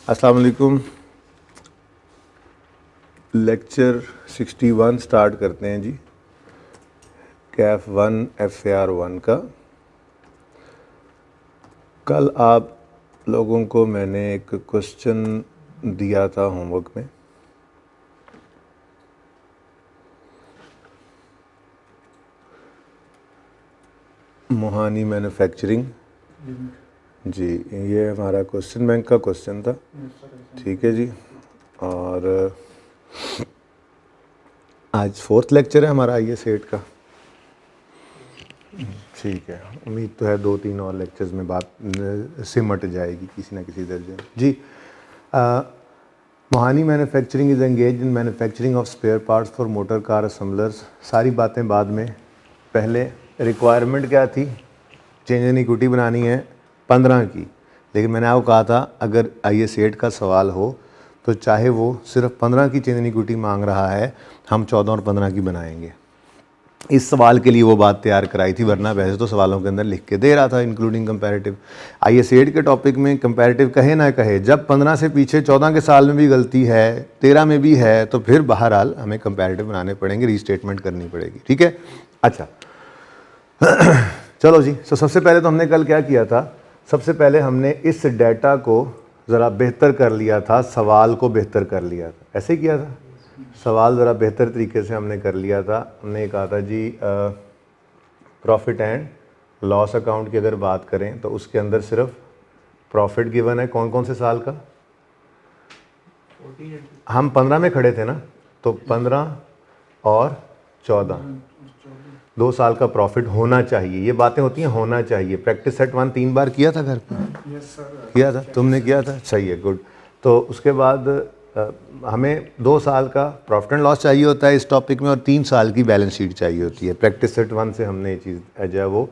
अस्सलाम वालेकुम। Lecture 61 start करते हैं जी, कैफ 1 FAR 1 का। कल आप लोगों को मैंने एक क्वेश्चन दिया था होमवर्क में, मोहानी मैन्युफैक्चरिंग जी, ये हमारा क्वेश्चन बैंक का क्वेश्चन था। ठीक है जी, और आज 4th लेक्चर है हमारा IAS 8 का। ठीक है, उम्मीद तो है 2-3 और लेक्चर्स में बात सिमट जाएगी किसी ना किसी दर्जे में जी। Mohani manufacturing is engage in manufacturing of spare parts for motor car assemblers. सारी बातें बाद में, पहले रिक्वायरमेंट क्या थी? चेंज इन इक्विटी बनानी है 15 की, लेकिन मैंने आपको कहा था अगर IAS 8 का सवाल हो तो चाहे वो सिर्फ 15 की चेंज इन इक्विटी मांग रहा है, हम 14 और 15 की बनाएंगे। इस सवाल के लिए वो बात तैयार कराई थी, वरना वैसे तो सवालों के अंदर लिख के दे रहा था इंक्लूडिंग कंपैरेटिव। IAS 8 के टॉपिक में कंपैरेटिव कहे ना कहे, जब 15 से पीछे 14 के साल में भी गलती है, 13 में भी है, तो फिर बहरहाल हमें कंपैरेटिव बनाने पड़ेंगे, रीस्टेटमेंट करनी पड़ेगी। ठीक है, अच्छा चलो जी। तो सबसे पहले तो हमने कल क्या किया था? सबसे पहले हमने इस डेटा को ज़रा बेहतर कर लिया था, सवाल को बेहतर कर लिया था। ऐसे ही किया था, सवाल ज़रा बेहतर तरीके से हमने कर लिया था। हमने कहा था जी प्रॉफिट एंड लॉस अकाउंट की अगर बात करें तो उसके अंदर सिर्फ प्रॉफिट गिवन है। कौन कौन से साल का? हम 15 में खड़े थे ना, तो 15 और 14, 2 साल का प्रॉफिट होना चाहिए। ये बातें होती हैं, होना चाहिए। प्रैक्टिस सेट 1 3 बार किया था घर पे? किया था, तुमने किया था, सही है, गुड। तो उसके बाद हमें 2 साल का प्रॉफिट एंड लॉस चाहिए होता है इस टॉपिक में, और 3 साल की बैलेंस शीट चाहिए होती है। प्रैक्टिस सेट 1 से हमने ये चीज़ जो है वो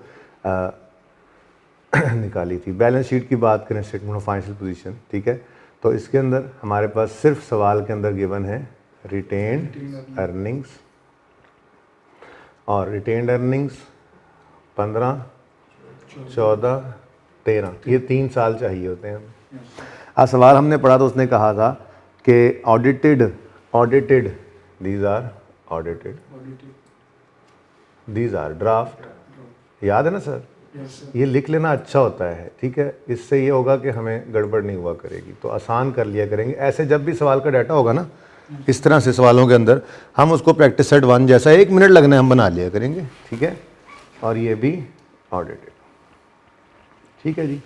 निकाली थी। बैलेंस शीट की बात करें, स्टेटमेंट ऑफ फाइनेंशियल पोजीशन, ठीक है, तो इसके अंदर हमारे पास सिर्फ सवाल के अंदर गिवन है रिटेन्ड अर्निंग्स, और रिटेन्ड अर्निंग्स 15, 14, 13, ये 3 साल चाहिए होते हैं। आज सवाल हमने पढ़ा तो उसने कहा था कि audited these are audited, these are draft. याद है ना सर? ये लिख लेना अच्छा होता है, ठीक है, इससे ये होगा कि हमें गड़बड़ नहीं हुआ करेगी, तो आसान कर लिया करेंगे। ऐसे जब भी सवाल का डाटा होगा ना, इस तरह से सवालों के अंदर हम उसको प्रैक्टिस सेट 1 जैसा 1 मिनट लगने हम बना लिया करेंगे, ठीक है। और ये भी ऑडिटेड, ठीक है जी।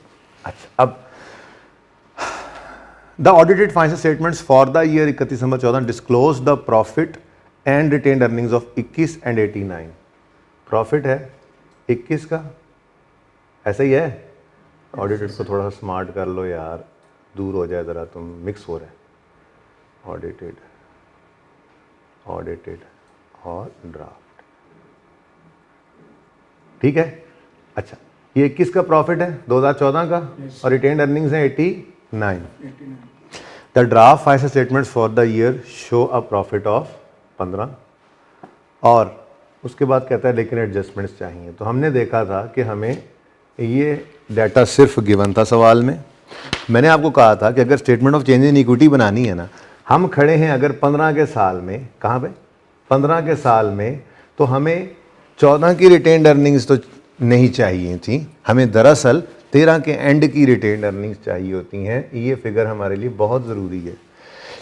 अच्छा, अब the audited financial statements for the year 31 December 14 disclose the profit and retained earnings of 21 and 89। Profit है 21 का, ऐसा ही है। ऑडिटेड को थोड़ा सा स्मार्ट कर लो यार, दूर हो जाए ज़रा, तुम मिक्स हो रहे हैं। ऑडिटेड और ड्राफ्ट, ठीक है। अच्छा, ये 21 का प्रॉफिट है 2014 का, और रिटेन्ड अर्निंग्स है 89। The draft financial statements for the year show a profit of 15, और उसके बाद कहता है लेकिन एडजस्टमेंट्स चाहिए। तो हमने देखा था कि हमें ये डाटा सिर्फ गिवन था सवाल में। मैंने आपको कहा था कि अगर statement of change in equity बनानी है ना, हम खड़े हैं अगर 15 के साल में, कहाँ पे? 15 के साल में, तो हमें 14 की रिटेन्ड अर्निंग्स तो नहीं चाहिए थी, हमें दरअसल 13 के एंड की रिटेन्ड अर्निंग्स चाहिए होती हैं। ये फिगर हमारे लिए बहुत ज़रूरी है,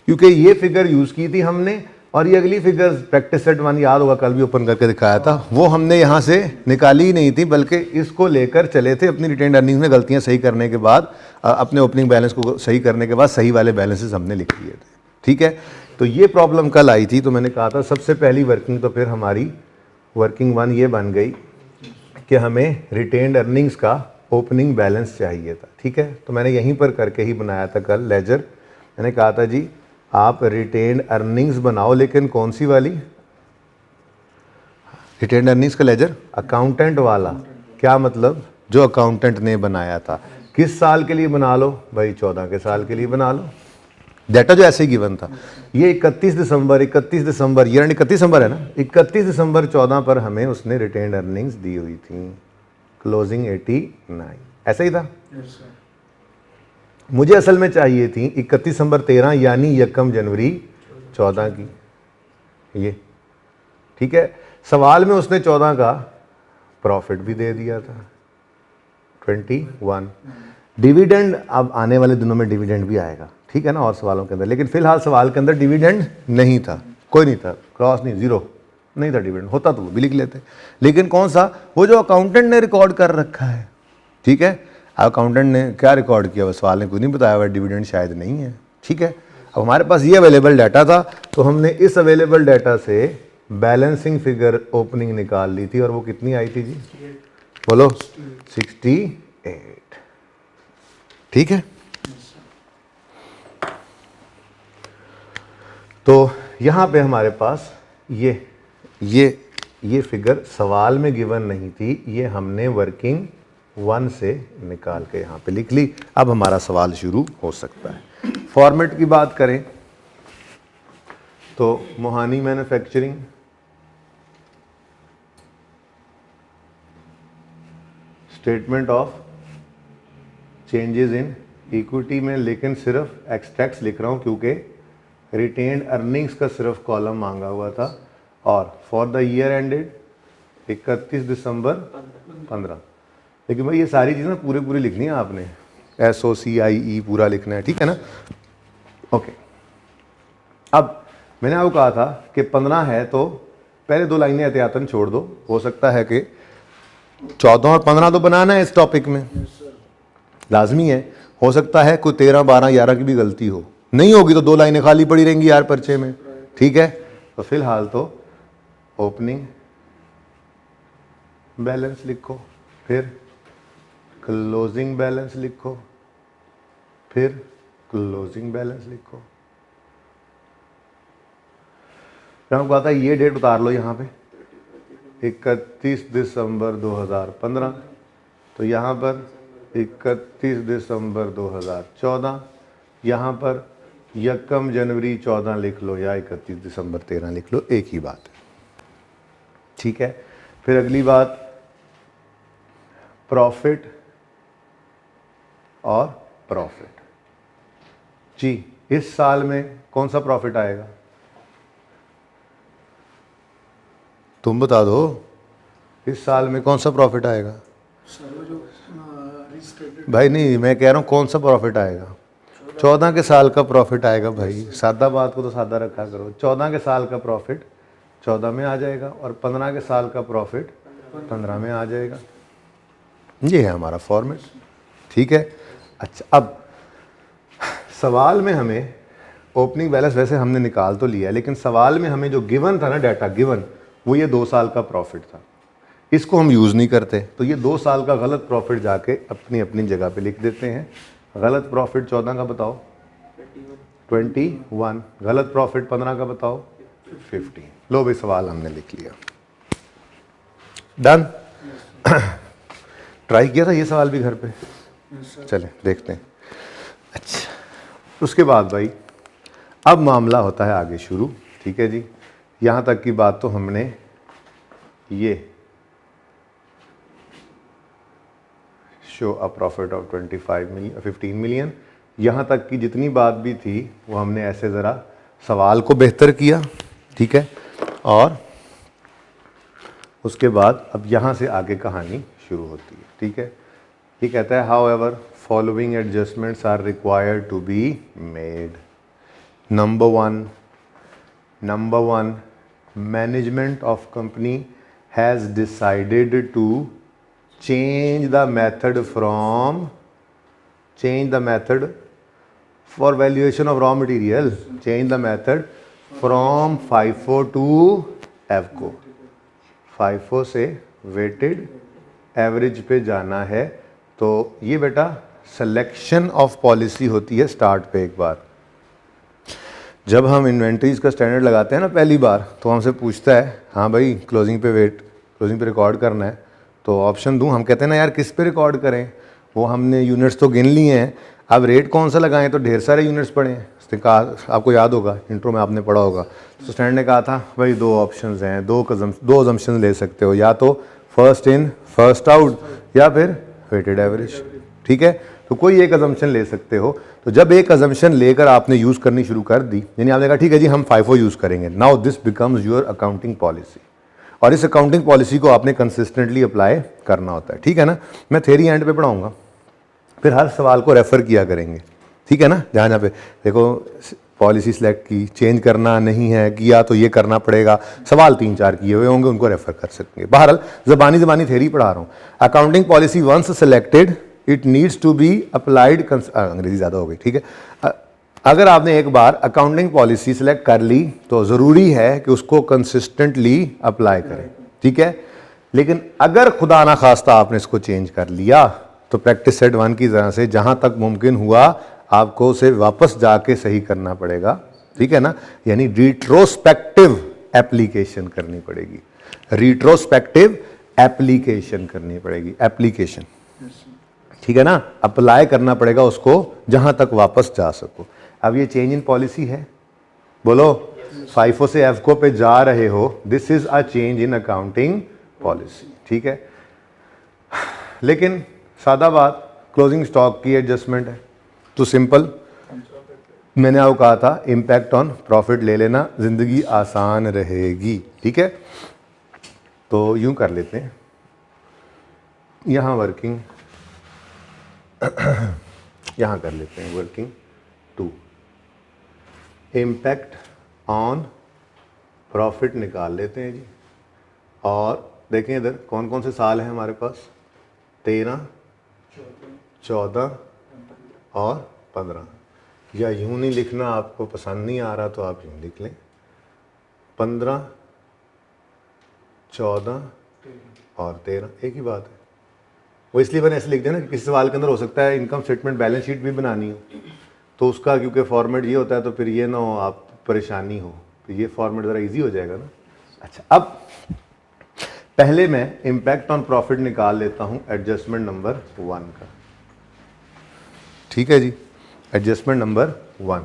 क्योंकि ये फिगर यूज़ की थी हमने, और ये अगली फिगर प्रैक्टिस सेट 1 याद होगा, कल भी ओपन करके दिखाया था, वो हमने यहाँ से निकाली ही नहीं थी, बल्कि इसको लेकर चले थे अपनी रिटेन्ड अर्निंग्स में गलतियाँ सही करने के बाद, अपने ओपनिंग बैलेंस को सही करने के बाद सही वाले बैलेंसेस हमने लिख लिए थे, ठीक है। तो ये प्रॉब्लम कल आई थी, तो मैंने कहा था सबसे पहली वर्किंग तो फिर हमारी वर्किंग 1 ये बन गई कि हमें रिटेन्ड अर्निंग्स का ओपनिंग बैलेंस चाहिए था, ठीक है। तो मैंने यहीं पर करके ही बनाया था कल लेजर। मैंने कहा था जी आप रिटेन्ड अर्निंग्स बनाओ, लेकिन कौन सी वाली? रिटेन्ड अर्निंग्स का लेजर अकाउंटेंट वाला। क्या मतलब? जो अकाउंटेंट ने बनाया था। किस साल के लिए बना लो भाई? 14 के साल के लिए बना लो। डाटा जो ऐसे ही गिवन था, ये 31 दिसंबर यानी 31 दिसंबर है ना, 31 दिसंबर 14 पर हमें उसने रिटेन्ड अर्निंग्स दी हुई थी, क्लोजिंग 89, ऐसा ही था। मुझे असल में चाहिए थी 31 दिसंबर 13 यानी 1 जनवरी 14 की, ये ठीक है। सवाल में उसने 14 का प्रॉफिट भी दे दिया था 21। डिविडेंड अब आने वाले दिनों में डिविडेंड भी आएगा, ठीक है ना, और सवालों के अंदर, लेकिन फिलहाल सवाल के अंदर डिविडेंड नहीं था, कोई नहीं था, क्रॉस नहीं, जीरो नहीं था डिविडेंड, होता तो वो भी लिख लेते। लेकिन कौन सा, वो जो अकाउंटेंट ने रिकॉर्ड कर रखा है, ठीक है, अकाउंटेंट ने क्या रिकॉर्ड किया, वो सवाल ने कुछ नहीं बताया हुआ, डिविडेंड शायद नहीं है, ठीक है। अब हमारे पास ये अवेलेबल डाटा था, तो हमने इस अवेलेबल डाटा से बैलेंसिंग फिगर ओपनिंग निकाल ली थी, और वो कितनी आई थी जी, बोलो 68, ठीक है। तो यहां पे हमारे पास ये फिगर सवाल में गिवन नहीं थी, ये हमने वर्किंग 1 से निकाल के यहां पे लिख ली। अब हमारा सवाल शुरू हो सकता है। फॉर्मेट की बात करें तो Mohani manufacturing, statement of changes in equity में, लेकिन सिर्फ एक्सट्रैक्ट्स लिख रहा हूं क्योंकि रिटेन्ड अर्निंग्स का सिर्फ कॉलम मांगा हुआ था। और फॉर द ईयर एंडेड 31 दिसंबर 15। लेकिन भाई ये सारी चीज़ें पूरी लिखनी है आपने, SOCIE पूरा लिखना है, ठीक है ना। ओके, अब मैंने आपको कहा था कि 15 है तो पहले 2 लाइनें एहतियातन छोड़ दो, हो सकता है कि 14 और 15 तो बनाना है इस टॉपिक में, लाजमी है। हो सकता है कोई 13, 12, 11 की भी गलती हो, नहीं होगी तो 2 लाइनें खाली पड़ी रहेंगी यार पर्चे में, ठीक है। तो फिलहाल तो ओपनिंग बैलेंस लिखो, फिर क्लोजिंग बैलेंस लिखो, फिर क्लोजिंग बैलेंस लिखो। मैं कहा था ये डेट उतार लो यहाँ पे 31 दिसंबर 2015, तो यहाँ पर 31 दिसंबर 2014, यहाँ पर 1 जनवरी 14 लिख लो या 31 दिसंबर 13 लिख लो, एक ही बात है, ठीक है। फिर अगली बात प्रॉफिट और प्रॉफिट जी, इस साल में कौन सा प्रॉफिट आएगा, तुम बता दो, इस साल में कौन सा प्रॉफिट आएगा भाई, नहीं मैं कह रहा हूं कौन सा प्रॉफिट आएगा, 14 के साल का प्रॉफिट आएगा भाई, सादा बात को तो सादा रखा करो। 14 के साल का प्रॉफिट 14 में आ जाएगा और 15 के साल का प्रॉफिट 15 में आ जाएगा, ये है हमारा फॉर्मेट, ठीक है। अच्छा, अब सवाल में हमें ओपनिंग बैलेंस वैसे हमने निकाल तो लिया है, लेकिन सवाल में हमें जो गिवन था ना डाटा गिवन, वो ये 2 साल का प्रॉफिट था, इसको हम यूज़ नहीं करते, तो ये 2 साल का गलत प्रॉफिट जाके अपनी अपनी जगह पे लिख देते हैं। गलत प्रॉफिट 14 का बताओ 21, गलत प्रॉफिट 15 का बताओ 15। लो भाई सवाल हमने लिख लिया, डन। ट्राई किया था ये सवाल भी घर पे, चलें देखते हैं। अच्छा, उसके बाद भाई अब मामला होता है आगे शुरू, ठीक है जी। यहाँ तक की बात तो हमने ये show a profit of 15 million, यहाँ तक की जितनी बात भी थी वो हमने ऐसे ज़रा सवाल को बेहतर किया, ठीक है। और उसके बाद अब यहाँ से आगे कहानी शुरू होती है, ठीक है। ये कहता है however following adjustments are required to be made. Number one, management of company has decided to change the method for valuation of raw material, change the method from FIFO to AVCO, FIFO से weighted average पे जाना है। तो ये बेटा selection of policy होती है start पे। एक बार जब हम इन्वेंट्रीज का स्टैंडर्ड लगाते हैं ना पहली बार, तो हमसे पूछता है हाँ भाई क्लोजिंग पे रिकॉर्ड करना है, तो ऑप्शन दूं, हम कहते हैं ना यार किस पे रिकॉर्ड करें, वो हमने यूनिट्स तो गिन लिए हैं, अब रेट कौन सा लगाएं, तो ढेर सारे यूनिट्स पढ़े हैं। उसने कहा, आपको याद होगा इंट्रो में आपने पढ़ा होगा, तो स्टैंडर्ड ने कहा था भाई 2 ऑप्शंस हैं, 2 अजम्पशन ले सकते हो, या तो फर्स्ट इन फर्स्ट आउट या फिर वेटेड एवरेज, ठीक है। तो कोई एक अजम्पशन ले सकते हो। तो जब एक अजम्पशन लेकर आपने यूज़ करनी शुरू कर दी, यानी आपने कहा ठीक है जी हम FIFO यूज़ करेंगे, now this becomes your accounting policy, और इस अकाउंटिंग पॉलिसी को आपने कंसिस्टेंटली अप्लाई करना होता है, ठीक है ना। मैं थ्योरी एंड पे पढ़ाऊंगा, फिर हर सवाल को रेफ़र किया करेंगे, ठीक है ना। जहाँ जहाँ पे देखो पॉलिसी सिलेक्ट की, चेंज करना नहीं है किया तो ये करना पड़ेगा, सवाल 3-4 किए हुए होंगे, उनको रेफ़र कर सकेंगे। बहरहाल ज़बानी थ्योरी पढ़ा रहा हूँ। Accounting policy once selected it needs to be applied, अंग्रेजी ज़्यादा हो गई, ठीक है। अगर आपने एक बार अकाउंटिंग पॉलिसी सिलेक्ट कर ली तो ज़रूरी है कि उसको कंसिस्टेंटली अप्लाई करें, ठीक है। लेकिन अगर खुदा ना खास्ता आपने इसको चेंज कर लिया तो प्रैक्टिस सेट 1 की तरह से जहाँ तक मुमकिन हुआ आपको उसे वापस जाके सही करना पड़ेगा, ठीक है ना। यानी रिट्रोस्पेक्टिव एप्लीकेशन करनी पड़ेगी, रिट्रोस्पेक्टिव एप्लीकेशन करनी पड़ेगी, एप्लीकेशन, ठीक है ना। अप्लाई करना पड़ेगा उसको जहां तक वापस जा सको। अब ये चेंज इन पॉलिसी है, बोलो FIFO से EFCO पे जा रहे हो, this is a change in accounting policy, ठीक है। लेकिन सादा बात, क्लोजिंग स्टॉक की एडजस्टमेंट है तो सिंपल, मैंने आपको कहा था इम्पैक्ट ऑन प्रॉफिट ले लेना, जिंदगी आसान रहेगी, ठीक है। तो यूं कर लेते हैं, यहां वर्किंग यहां कर लेते हैं वर्किंग 2, इम्पैक्ट ऑन प्रॉफिट निकाल लेते हैं जी। और देखें इधर कौन कौन से साल हैं हमारे पास, 13, 14 और 15। या यूं नहीं लिखना, आपको पसंद नहीं आ रहा तो आप यूं लिख लें, 15, 14 और 13 एक ही बात है। वो इसलिए मैंने ऐसे लिख दिया ना कि किसी सवाल के अंदर हो सकता है इनकम स्टेटमेंट बैलेंस शीट भी बनानी हो, तो उसका क्योंकि फॉर्मेट ये होता है तो फिर ये ना हो आप परेशानी हो, तो ये फॉर्मेट ज़रा इजी हो जाएगा ना। अच्छा, अब पहले मैं इम्पैक्ट ऑन प्रॉफिट निकाल लेता हूँ एडजस्टमेंट नंबर 1 का, ठीक है जी। एडजस्टमेंट नंबर 1,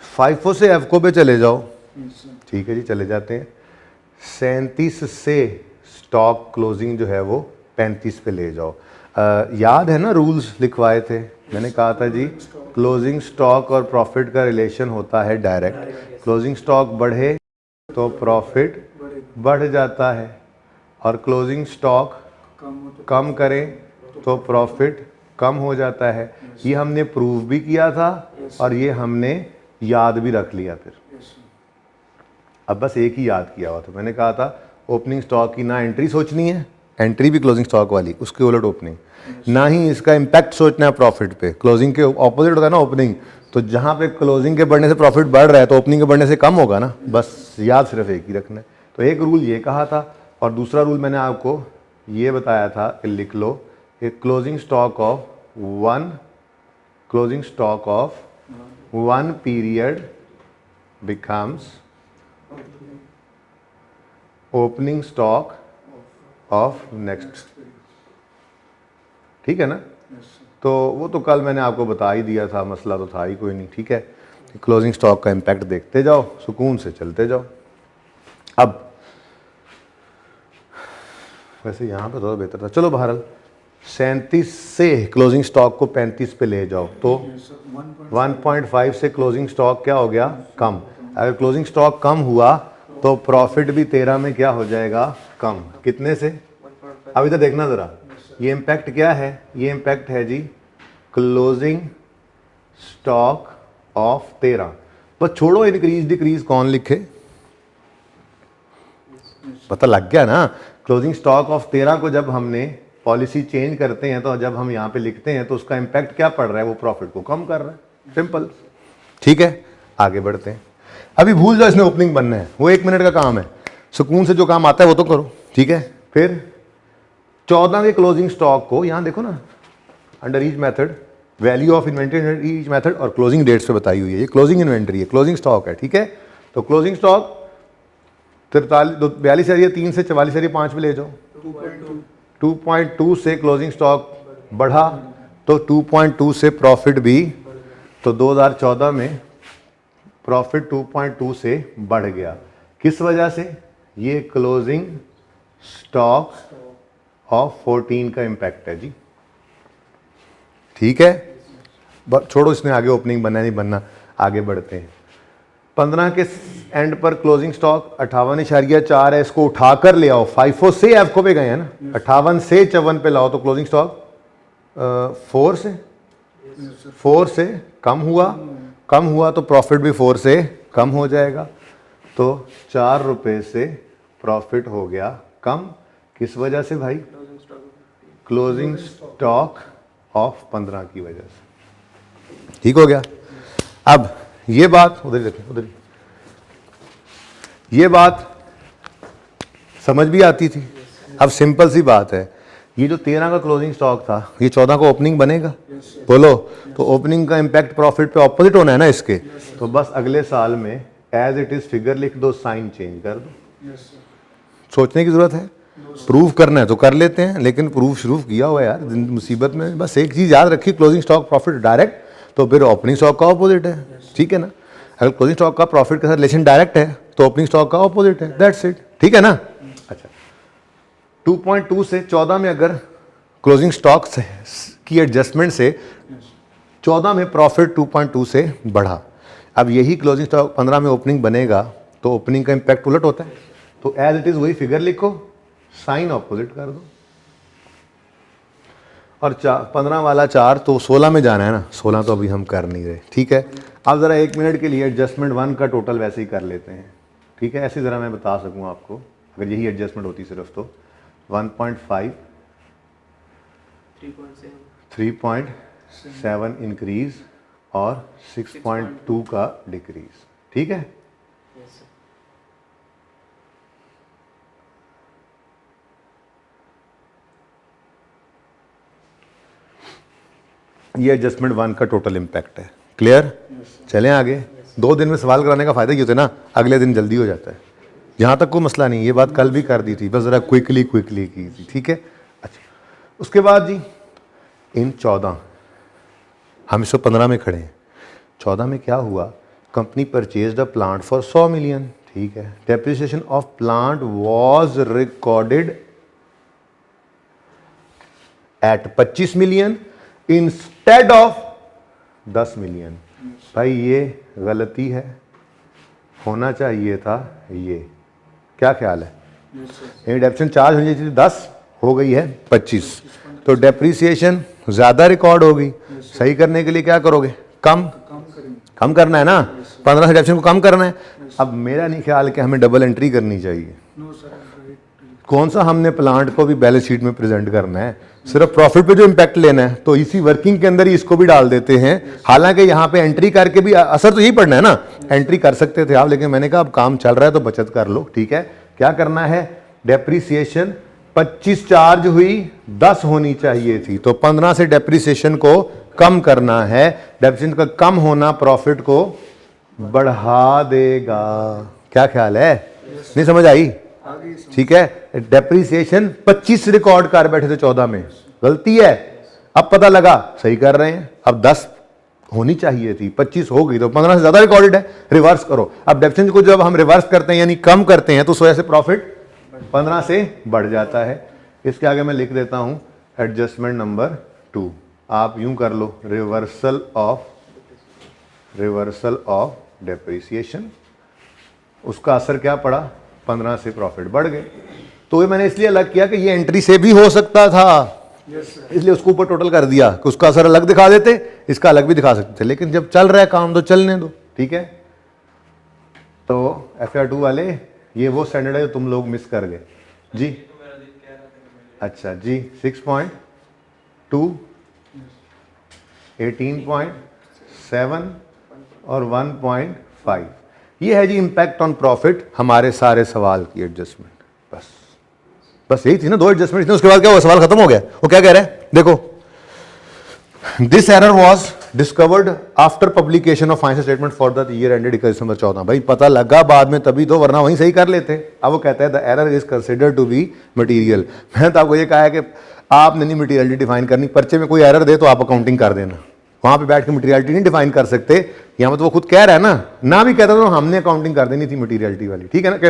FIFO से EFCO पे चले जाओ, ठीक है जी, चले जाते हैं। 37 से स्टॉक क्लोजिंग जो है वो 35 पे ले जाओ। याद है ना रूल्स लिखवाए थे, मैंने कहा था जी क्लोजिंग स्टॉक और प्रॉफिट का रिलेशन होता है डायरेक्ट, क्लोजिंग स्टॉक बढ़े तो प्रॉफिट बढ़ जाता है, और क्लोजिंग स्टॉक कम करें तो प्रॉफिट कम हो जाता है। ये हमने प्रूव भी किया था और ये हमने याद भी रख लिया। फिर अब बस एक ही याद किया हुआ था, मैंने कहा था ओपनिंग स्टॉक की ना एंट्री सोचनी है, एंट्री भी क्लोजिंग स्टॉक वाली, उसके उलट ओपनिंग, ना ही इसका इम्पैक्ट सोचना है प्रॉफिट पे, क्लोजिंग के ऑपोजिट होता है ना ओपनिंग। तो जहाँ पे क्लोजिंग के बढ़ने से प्रॉफिट बढ़ रहा है तो ओपनिंग के बढ़ने से कम होगा ना, बस याद सिर्फ एक ही रखना है। तो एक रूल ये कहा था, और दूसरा रूल मैंने आपको ये बताया था कि लिख लो कि closing stock of 1 period becomes opening stock of next, ठीक है ना। तो वो तो कल मैंने आपको बता ही दिया था, मसला तो था ही कोई नहीं, ठीक है। क्लोजिंग स्टॉक का इम्पैक्ट देखते जाओ, सुकून से चलते जाओ। अब वैसे यहाँ पे थोड़ा बेहतर था, चलो बहरहाल 37 से क्लोजिंग स्टॉक को 35 पे ले जाओ तो 1.5 से क्लोजिंग स्टॉक क्या हो गया, कम। अगर क्लोजिंग स्टॉक कम हुआ तो प्रॉफिट भी 13 में क्या हो जाएगा, कम। कितने से, अब इधर देखना ज़रा, ये इम्पैक्ट क्या है, ये इम्पैक्ट है जी क्लोजिंग स्टॉक ऑफ 13। बस छोड़ो इंक्रीज डिक्रीज कौन लिखे, पता लग गया ना। क्लोजिंग स्टॉक ऑफ 13 को जब हमने पॉलिसी चेंज करते हैं तो जब हम यहाँ पे लिखते हैं तो उसका इम्पैक्ट क्या पड़ रहा है, वो प्रॉफिट को कम कर रहा है, सिंपल, ठीक है। आगे बढ़ते हैं, अभी भूल जाओ इसमें ओपनिंग बनना है, वो 1 मिनट का काम है, सुकून से जो काम आता है वो तो करो, ठीक है। फिर 14 के क्लोजिंग स्टॉक को यहाँ देखो ना, under each method value of inventory under each method और क्लोजिंग डेट्स पे बताई हुई है, ये क्लोजिंग इन्वेंट्री है, क्लोजिंग स्टॉक है, ठीक है। तो क्लोजिंग स्टॉक 42 है, 3 से 44 है, 5 में ले जाओ। 2.2 से क्लोजिंग स्टॉक बढ़ा तो 2.2 से प्रॉफिट भी, तो 2014 में प्रॉफिट 2.2 से बढ़ गया, किस वजह से, ये क्लोजिंग स्टॉक ऑफ 14 का इम्पैक्ट है जी, ठीक है, छोड़ो इसमें आगे ओपनिंग बनना नहीं बनना, आगे बढ़ते हैं। 15 के एंड पर क्लोजिंग स्टॉक 58.4 है, इसको उठाकर ले आओ, फाइफो से एफको पे गए हैं ना, 58 से 54 पे लाओ तो क्लोजिंग स्टॉक 4 से कम हुआ तो प्रॉफिट भी 4 से कम हो जाएगा। तो 4 रुपए से प्रॉफिट हो गया कम, किस वजह से भाई? क्लोजिंग स्टॉक ऑफ 15 की वजह से। ठीक हो गया। अब ये बात उधर ही रखें, उधर ही, ये बात समझ भी आती थी। अब सिंपल सी बात है, ये जो 13 का क्लोजिंग स्टॉक था, ये 14 को ओपनिंग बनेगा, बोलो, तो ओपनिंग का इंपैक्ट प्रॉफिट पे ऑपोजिट होना है ना इसके, तो बस अगले साल में एज इट इज फिगर लिख दो, साइन चेंज कर दो। सोचने की जरूरत है, प्रूव करना है तो कर लेते हैं, लेकिन प्रूफ शुरू किया हुआ है यार मुसीबत में। बस एक चीज याद रखिए, क्लोजिंग स्टॉक प्रॉफिट डायरेक्ट, तो फिर ओपनिंग स्टॉक का ऑपोजिट है, ठीक है ना। अगर क्लोजिंग स्टॉक का प्रॉफिट के साथ रिलेशन डायरेक्ट है तो ओपनिंग स्टॉक का ऑपोजिट है, दैट्स इट, ठीक है ना। अच्छा, 2.2 से 14 में अगर क्लोजिंग स्टॉक की एडजस्टमेंट से 14 में प्रॉफिट 2.2 से बढ़ा, अब यही क्लोजिंग स्टॉक 15 में ओपनिंग बनेगा तो ओपनिंग का इंपैक्ट उलट होता है, तो एज इट इज वही फिगर लिखो, साइन ऑपोजिट कर दो। और 15 वाला 4 तो 16 में जाना है ना, 16 तो अभी हम कर नहीं रहे, ठीक है। अब ज़रा 1 मिनट के लिए एडजस्टमेंट 1 का टोटल वैसे ही कर लेते हैं, ठीक है, ऐसे ज़रा मैं बता सकूँ आपको, अगर यही एडजस्टमेंट होती सिर्फ तो 1.5 3.7 इंक्रीज और 6.2 का डिक्रीज, ठीक है। ये एडजस्टमेंट 1 का टोटल इम्पैक्ट है, क्लियर। चलें आगे। 2 दिन में सवाल कराने का फायदा ये होता है ना, अगले दिन जल्दी हो जाता है। यहाँ तक कोई मसला नहीं, ये बात कल भी कर दी थी, बस ज़रा क्विकली की थी, ठीक है। अच्छा, उसके बाद जी इन 14, हम 115 में खड़े हैं, 14 में क्या हुआ, company purchased a plant for 100 million, ठीक है। Depreciation of plant was recorded at 25 million instead of 10 million. भाई ये गलती है, होना चाहिए था ये, क्या ख्याल है? डेप्रिसिएशन चार्ज होनी चाहिए 10, हो गई है 25, तो डेप्रिसिएशन ज़्यादा रिकॉर्ड होगी। सही करने के लिए क्या करोगे? कम करना है ना, 15 से डेप्रिसिएशन को कम करना है। अब मेरा नहीं ख्याल कि हमें डबल एंट्री करनी चाहिए। कौन सा हमने प्लांट को भी बैलेंस शीट में प्रेजेंट करना है, सिर्फ प्रॉफिट पे जो इम्पैक्ट लेना है, तो इसी वर्किंग के अंदर ही इसको भी डाल देते हैं। हालांकि यहाँ पे एंट्री करके भी असर तो यही पड़ना है ना, एंट्री कर सकते थे आप, लेकिन मैंने कहा अब काम चल रहा है तो बचत कर लो, ठीक है। क्या करना है? डेप्रीसिएशन 25 चार्ज हुई, 10 होनी चाहिए थी, तो 15 से डेप्रीसिएशन को कम करना है। डेप्रीसिएशन का कम होना प्रॉफिट को बढ़ा देगा। क्या ख्याल है? नहीं समझ आई? ठीक है। डेप्रीसिएशन 25 रिकॉर्ड कर बैठे थे 14 में, गलती है, अब पता लगा सही कर रहे हैं। अब 10 होनी चाहिए थी, 25 हो गई, तो 15 से ज्यादा रिकॉर्डेड है, रिवर्स करो। अब डेप्रीसिएशन को जब हम रिवर्स करते हैं यानी कम करते हैं, तो उस वजह से प्रॉफिट 15 से बढ़ जाता है। इसके आगे मैं लिख देता हूं एडजस्टमेंट नंबर 2, आप यूं कर लो, रिवर्सल ऑफ डेप्रीसिएशन। उसका असर क्या पड़ा? 15 से प्रॉफिट बढ़ गए। तो ये मैंने इसलिए अलग किया कि ये एंट्री से भी हो सकता था, इसलिए उसको ऊपर टोटल कर दिया कि उसका असर अलग दिखा देते, इसका अलग भी दिखा सकते थे, लेकिन जब चल रहा है काम तो चलने दो, ठीक है। तो FR2 वाले ये वो स्टैंडर्ड है जो तुम लोग मिस कर गए जी। अच्छा जी, 6.2, 18.7 और 1.5, ये है जी इम्पैक्ट ऑन प्रॉफिट हमारे सारे सवाल की एडजस्टमेंट। बस यही थी ना, 2 एडजस्टमेंट थी। उसके बाद क्या हुआ? सवाल खत्म हो गया। वो क्या कह रहे हैं देखो, this error was discovered after publication of financial statement for the year ended 31 दिसंबर 14। भाई पता लगा बाद में तभी तो, वरना वहीं सही कर लेते। अब वो कहता है the error is considered to be material. मैंने तो आपको ये कहा है कि आपने नहीं मटीरियलिटी डिफाइन करनी, पर्चे में कोई एरर दे तो आप अकाउंटिंग कर देना, वहां पे बैठ के मटेरियलिटी नहीं डिफाइन कर सकते। यहाँ तो वो खुद कह रहा है ना भी कहता तो हमने अकाउंटिंग कर देनी थी मटेरियलिटी वाली, ठीक है ना, कि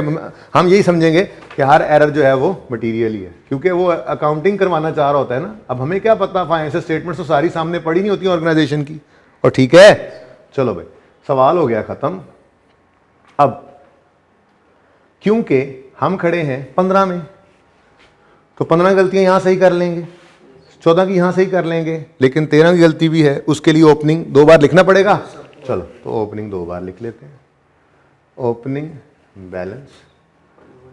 हम यही समझेंगे कि हर एरर जो है वो मटेरियल ही है, क्योंकि वो अकाउंटिंग करवाना चाह रहा होता है ना। अब हमें क्या पता, फाइनेंशियल स्टेटमेंट तो सारी सामने पड़ी नहीं होती ऑर्गेनाइजेशन की, और ठीक है। चलो भाई, सवाल हो गया खत्म। अब क्योंकि हम खड़े हैं 15 में, तो 15 गलतियां यहां सही कर लेंगे, 14 की यहां सही कर लेंगे, लेकिन 13 की गलती भी है, उसके लिए ओपनिंग 2 बार लिखना पड़ेगा। चलो तो ओपनिंग 2 बार लिख लेते हैं। ओपनिंग बैलेंस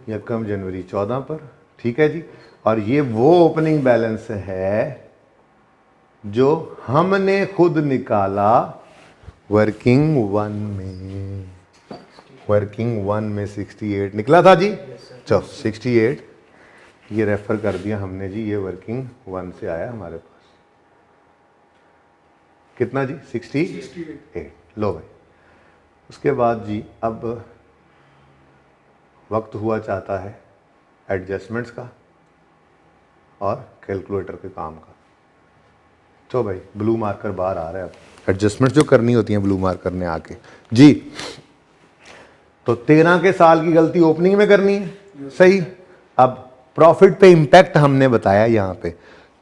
यकम जनवरी 14 पर, ठीक है जी। और ये वो ओपनिंग बैलेंस है जो हमने खुद निकाला वर्किंग 1 में। वर्किंग 1 में 68 निकला था जी। चलो 68 ये रेफर कर दिया हमने जी, ये वर्किंग 1 से आया हमारे पास। कितना जी? 68। लो भाई, उसके बाद जी अब वक्त हुआ चाहता है एडजस्टमेंट्स का और कैलकुलेटर के काम का। तो भाई ब्लू मार्कर बाहर आ रहा है, अब एडजस्टमेंट जो करनी होती है ब्लू मार्कर ने आके जी। तो 13 के साल की गलती ओपनिंग में करनी है, सही। अब प्रॉफिट पे इंपैक्ट हमने बताया यहां पे,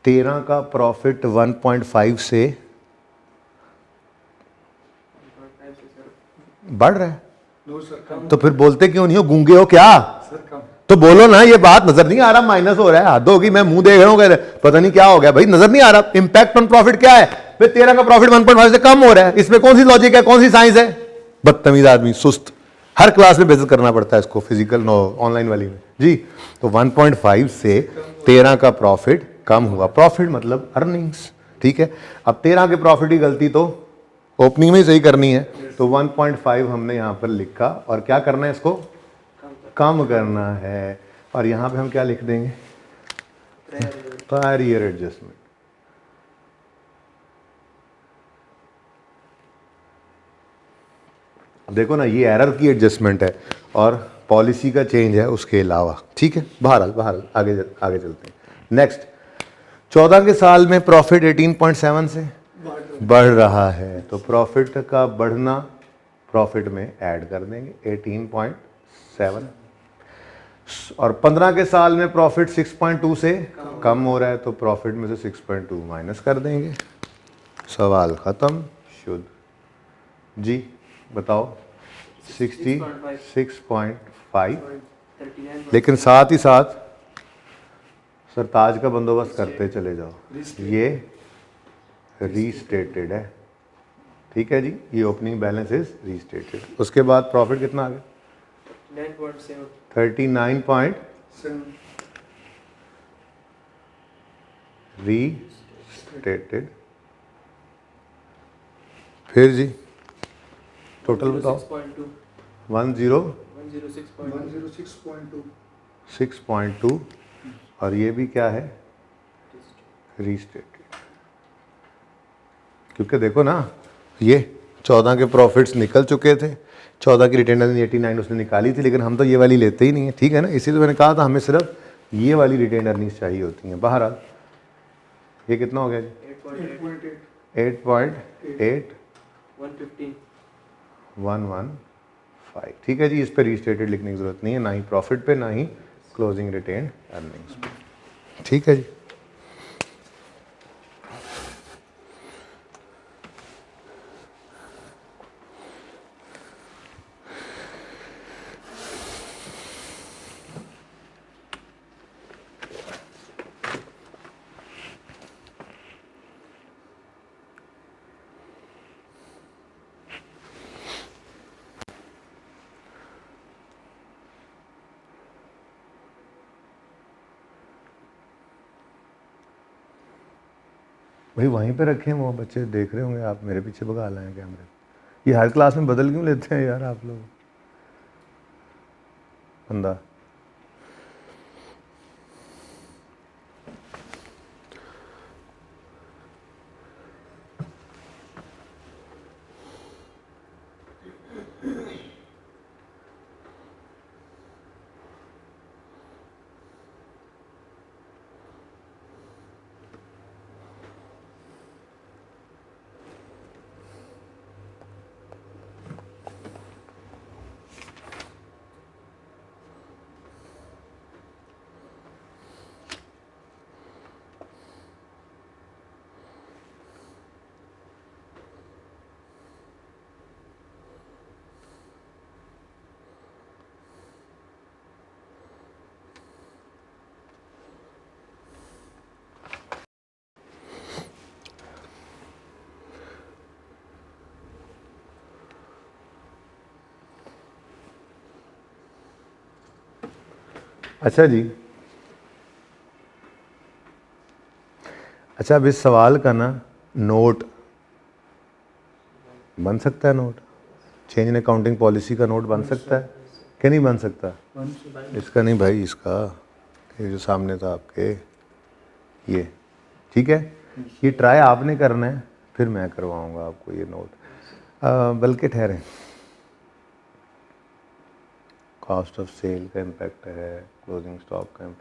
13 का प्रॉफिट 1.5 से बढ़ रहा है। तो फिर बोलते क्यों नहीं हो, गूंगे हो क्या? तो बोलो ना, ये बात नजर नहीं आ रहा, माइनस हो रहा है, हद होगी, मैं मुंह देख रहा हूं, पता नहीं क्या हो गया भाई, नजर नहीं आ रहा। इंपैक्ट ऑन प्रॉफिट क्या है भाई? 13 का प्रॉफिट 1.5 से कम हो रहा है, इसमें कौन सी लॉजिक है, कौन सी साइंस है? बदतमीज आदमी, सुस्त, हर क्लास में बेइज्जत करना पड़ता है इसको, फिजिकल नो ऑनलाइन वाली में जी। तो 1.5 से 13 का प्रॉफिट कम हुआ, प्रॉफिट मतलब अर्निंग्स, ठीक है। अब 13 के प्रॉफिट की गलती तो ओपनिंग में ही सही करनी है, तो 1.5 हमने यहां पर लिखा, और क्या करना है, इसको कम करना है। और यहां पे हम क्या लिख देंगे, प्रायर ईयर एडजस्टमेंट। देखो ना, ये एरर की एडजस्टमेंट है और पॉलिसी का चेंज है उसके अलावा, ठीक है। बहरहाल आगे चलते हैं। नेक्स्ट, 14 के साल में प्रॉफिट 18.7 से बढ़ रहा है, तो प्रॉफिट का बढ़ना प्रॉफिट में ऐड कर देंगे 18.7। और 15 के साल में प्रॉफिट 6.2 से कम हो रहा है, तो प्रॉफिट में से 6.2 माइनस कर देंगे। सवाल खत्म, शुद्ध जी। बताओ 66.5, लेकिन साथ ही साथ सरताज का बंदोबस्त करते चले जाओ, ये रीस्टेटेड है, ठीक है जी। ये ओपनिंग बैलेंस इज रीस्टेटेड। उसके बाद प्रॉफिट कितना आ गया? 39.7 रीस्टेटेड। फिर जी टोटल बताओ। 106.2, और ये भी क्या है? रीस्टेटेड। क्योंकि देखो ना, ये 14 के प्रॉफिट्स निकल चुके थे, 14 की रिटेन अर्निंग 89 उसने निकाली थी, लेकिन हम तो ये वाली लेते ही नहीं है, ठीक है ना। इसीलिए मैंने कहा था हमें सिर्फ ये वाली रिटेन अर्निंग्स चाहिए होती हैं। बहरहाल ये कितना हो गया जी? 8.8 115, ठीक है जी। इस पर रीस्टेटेड लिखने की जरूरत नहीं है, ना ही प्रॉफिट पे, ना ही क्लोजिंग रिटेन अर्निंग्स पे, ठीक है जी। भाई वहीं पे रखे हैं, वो बच्चे देख रहे होंगे, आप मेरे पीछे भगा लाए हैं कैमरे। ये हर क्लास में बदल क्यों लेते हैं यार आप लोग, बंदा। अच्छा जी, अच्छा अब इस सवाल का ना नोट बन सकता है, note change in accounting policy का नोट बन सकता है कि नहीं बन सकता? इसका नहीं भाई, इसका ये जो सामने था आपके, ये ठीक है, ये ट्राई आपने करना है, फिर मैं करवाऊंगा आपको ये नोट। बल्कि ठहरें, कॉस्ट ऑफ सेल का इम्पैक्ट है, क्लोजिंग स्टॉक का